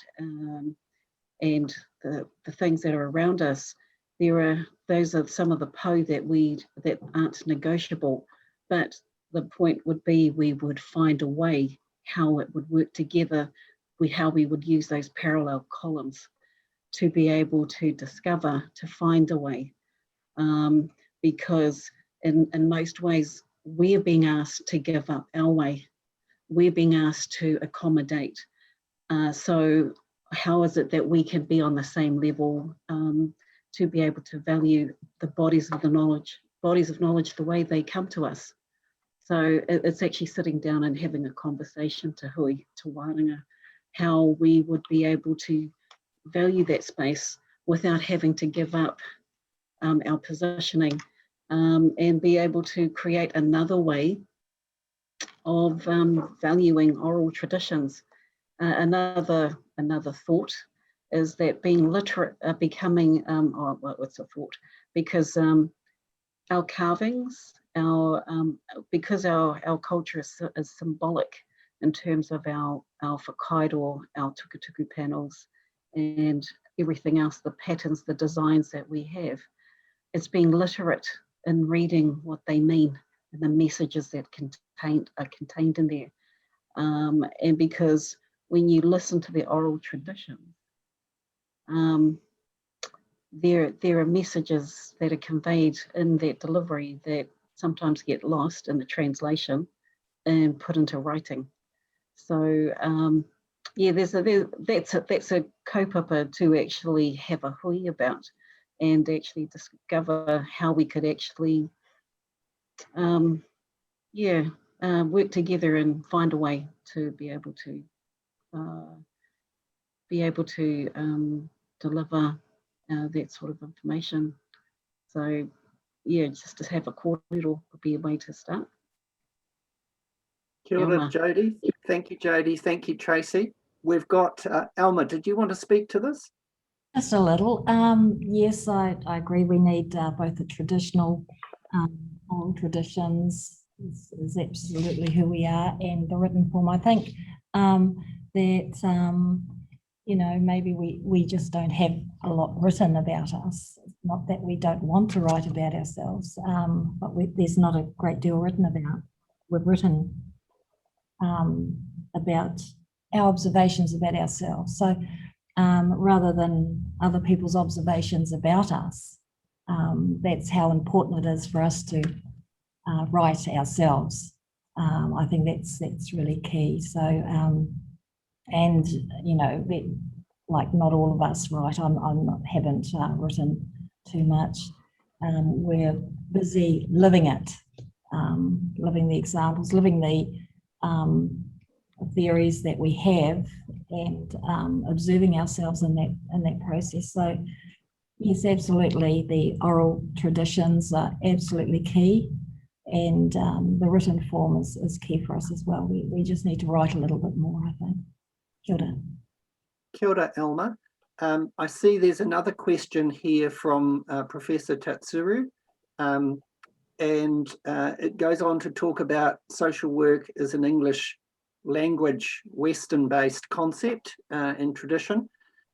the things that are around us, those are some of the po that aren't negotiable. But the point would be we would find a way how it would work together, how we would use those parallel columns to be able to discover, to find a way. Because in most ways, we're being asked to give up our way. We're being asked to accommodate. So how is it that we can be on the same level to be able to value the bodies of knowledge the way they come to us? So it's actually sitting down and having a conversation to hui, to wānanga, how we would be able to value that space without having to give up our positioning, and be able to create another way of valuing oral traditions. Another thought is that being literate, becoming, what's a thought? Because our carvings, because our culture is symbolic in terms of our whakaido, our tukutuku panels, and everything else, the patterns, the designs that we have. It's being literate in reading what they mean and the messages that are contained in there. And because when you listen to the oral tradition, there are messages that are conveyed in that delivery that sometimes get lost in the translation and put into writing. So yeah, that's a kaupapa to actually have a hui about, and actually discover how we could actually work together and find a way to be able to deliver that sort of information. So yeah, just to have a kōrero would be a way to start. Kia ora, Jodie. Thank you, Jodie. Thank you, Tracy. We've got Elma. Did you want to speak to this? Just a little. Yes, I agree. We need both the traditional oral traditions is absolutely who we are, and the written form. I think that you know, maybe we just don't have a lot written about us. Not that we don't want to write about ourselves, but there's not a great deal written about. We've written about our observations about ourselves. So rather than other people's observations about us, that's how important it is for us to write ourselves. I think that's really key. So, and you know, like not all of us write. Haven't written too much. We're busy living it, living the examples, living the theories that we have, and observing ourselves in that process. So yes, absolutely, the oral traditions are absolutely key, and the written form is key for us as well. We just need to write a little bit more, I think. Kia ora. Kia ora, Elma. I see there's another question here from Professor Tatsuru, and it goes on to talk about social work as an English language, Western-based concept in tradition,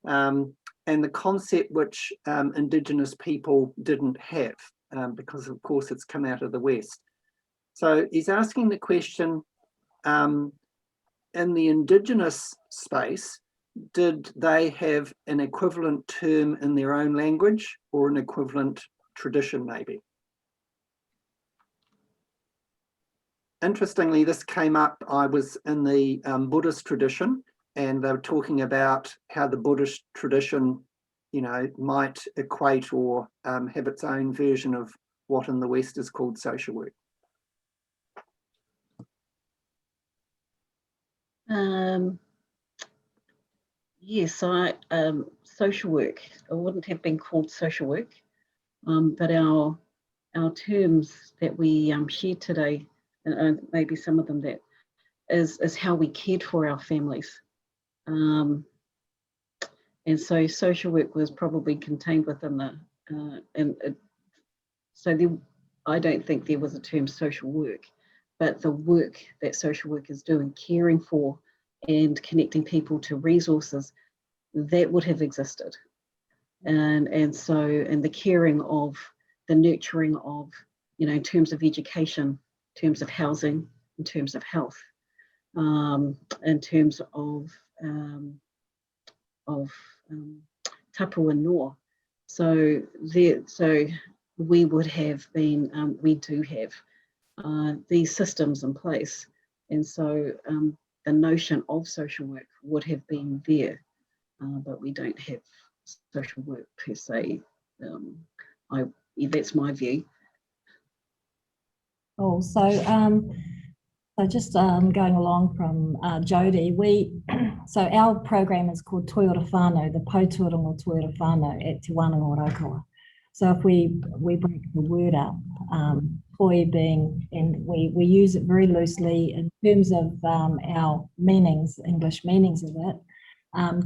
and the concept which Indigenous people didn't have, because of course it's come out of the West. So he's asking the question, in the Indigenous space, did they have an equivalent term in their own language or an equivalent tradition maybe? interestingly, this came up, I was in the Buddhist tradition, and they were talking about how the Buddhist tradition, you know, might equate or have its own version of what in the West is called social work. Yes, social work, it wouldn't have been called social work, but our terms that we shared today, and maybe some of them, that is how we cared for our families. And so social work was probably contained within the, I don't think there was a term social work, but the work that social work is doing, caring for and connecting people to resources, that would have existed. And the caring of, the nurturing of, you know, in terms of education, in terms of housing, in terms of health, in terms of tapu and noa. So we would have been, we do have these systems in place, and so the notion of social work would have been there, but we don't have social work per se. That's my view. Oh, so just going along from Jodie, so our program is called Toi Ora Whānau, the Pouturango Toi Ora Whānau at Te Wānanga Ōrākau. So if we break the word up, toi being, and we use it very loosely in terms of our meanings, English meanings of it,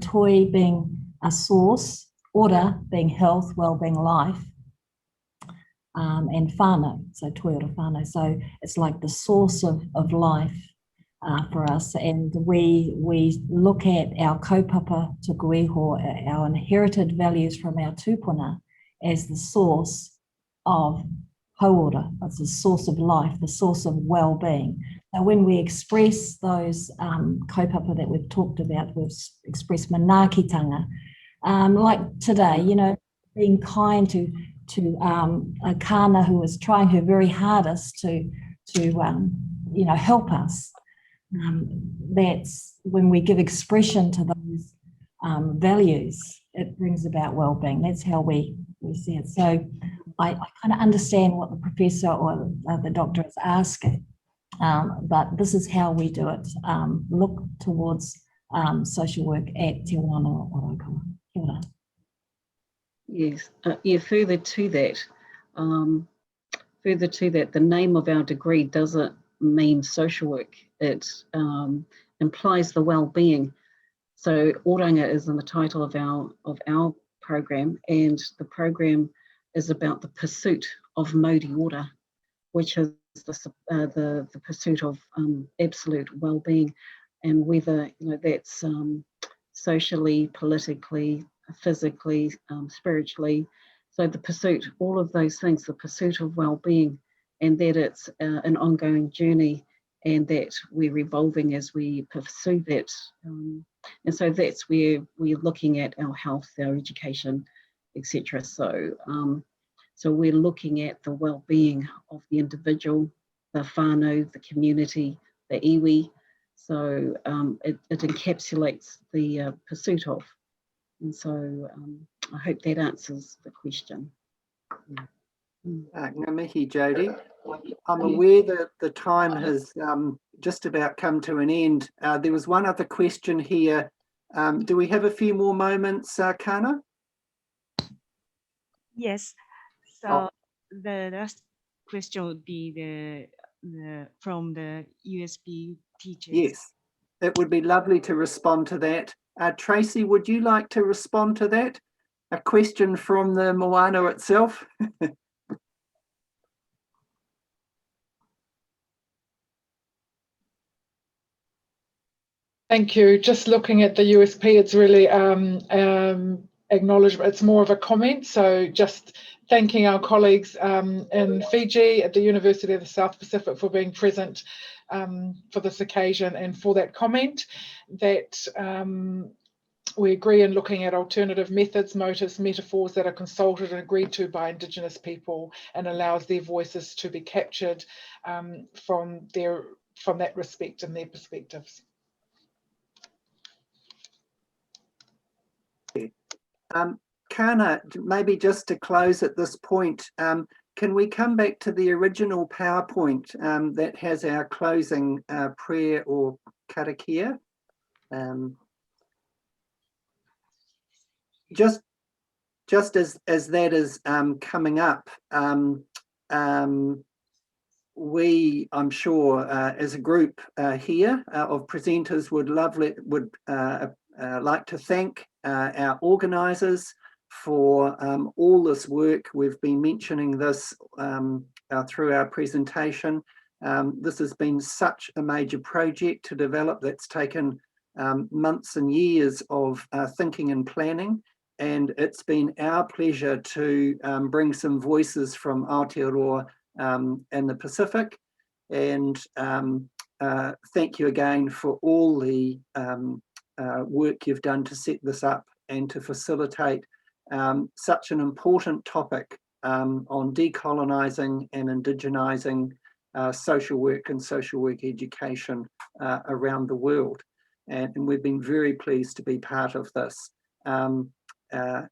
toi being a source, ora being health, well-being, life, and whānau, so toi ora whānau. So it's like the source of life for us, and we look at our kaupapa tuku iho, our inherited values from our tūpuna, as the source of hauora. It's the source of life, the source of well-being. So when we express those kaupapa that we've talked about, we've expressed manaakitanga, like today, you know, being kind to a kāna who is trying her very hardest to you know, help us. That's when we give expression to those values, it brings about well-being. That's how we see it. So I kind of understand what the professor or the doctor is asking, but this is how we do it. Look towards social work at Te Wānanga Ōrākau. Kia ora. Yes, further to that, the name of our degree doesn't mean social work. It implies the well-being. So oranga is in the title of our program, and the program is about the pursuit of mauri ora, which is the pursuit of absolute well-being, and whether, you know, that's socially, politically, physically, spiritually. So the pursuit, all of those things, the pursuit of well-being, and that it's an ongoing journey, and that we're evolving as we pursue that. And so that's where we're looking at our health, our education, etc. So we're looking at the well-being of the individual, the whānau, the community, the iwi. So it encapsulates the pursuit of. And so I hope that answers the question. Ngā mihi, Jodie. I'm aware that the time has just about come to an end. There was one other question here. Do we have a few more moments, Kana? Yes. So the last question would be the from the USB teachers. Yes, it would be lovely to respond to that. Tracy, would you like to respond to that? A question from the moana itself? Thank you. Just looking at the USP, it's really acknowledgement. It's more of a comment. So just thanking our colleagues in Fiji at the University of the South Pacific for being present for this occasion and for that comment. That We agree in looking at alternative methods, motives, metaphors that are consulted and agreed to by Indigenous people and allows their voices to be captured from that respect and their perspectives. Kana, maybe just to close at this point, can we come back to the original PowerPoint that has our closing prayer or karakia? Just as that is coming up, we, I'm sure, as a group here of presenters would like to thank our organisers for all this work. We've been mentioning this through our presentation. This has been such a major project to develop that's taken months and years of thinking and planning. And it's been our pleasure to bring some voices from Aotearoa and the Pacific. And thank you again for all the work you've done to set this up and to facilitate such an important topic on decolonising and indigenising social work and social work education around the world. And we've been very pleased to be part of this.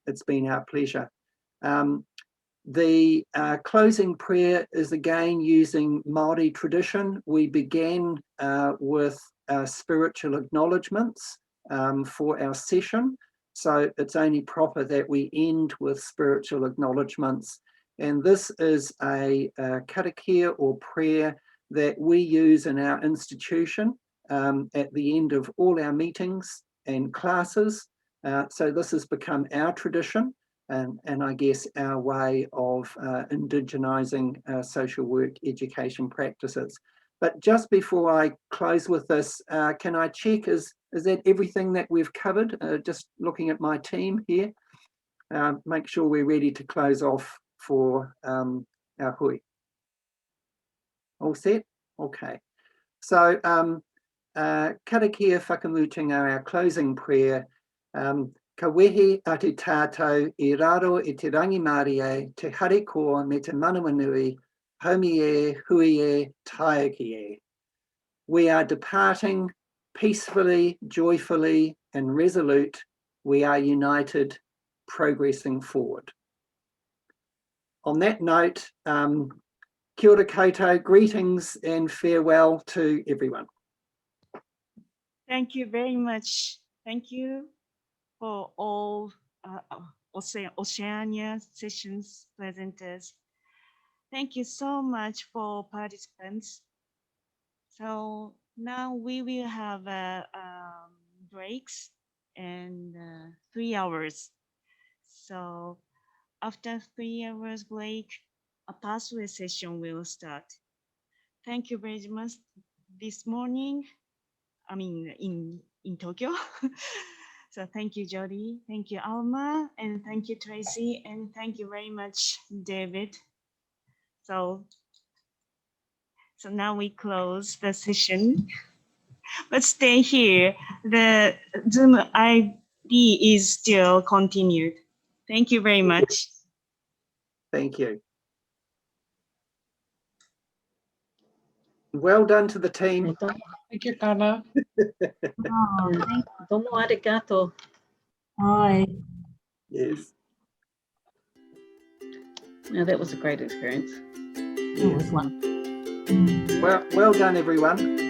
It's been our pleasure. The closing prayer is again using Māori tradition. We began with spiritual acknowledgements for our session. So it's only proper that we end with spiritual acknowledgements. And this is a karakia or prayer that we use in our institution at the end of all our meetings and classes. So this has become our tradition and I guess our way of indigenising social work education practices. But just before I close with this, can I check, is that everything that we've covered? Just looking at my team here, make sure we're ready to close off for our hui. All set? Okay. So karakia whakamutinga, our closing prayer. Ka wehi a te tātou I raro I te rangi Māori te hare koa me te manawa nui, haumi e, hui e, taiki e. We are departing peacefully, joyfully and resolute. We are united, progressing forward. On that note, kia ora koutou, greetings and farewell to everyone. Thank you very much. Thank you for all Oceania sessions presenters. Thank you so much for participants. So now we will have breaks and 3 hours. So after 3 hours break, a pathway session will start. Thank you very much this morning. I mean, in Tokyo. So thank you, Jody. Thank you, Alma. And thank you, Tracy. And thank you very much, David. So now we close the session. But stay here. The Zoom ID is still continued. Thank you very much. Thank you. Well done to the team. Thank you, Kana. Domo arigato. Hi. Yes. Now that was a great experience. It was one. Well done, everyone.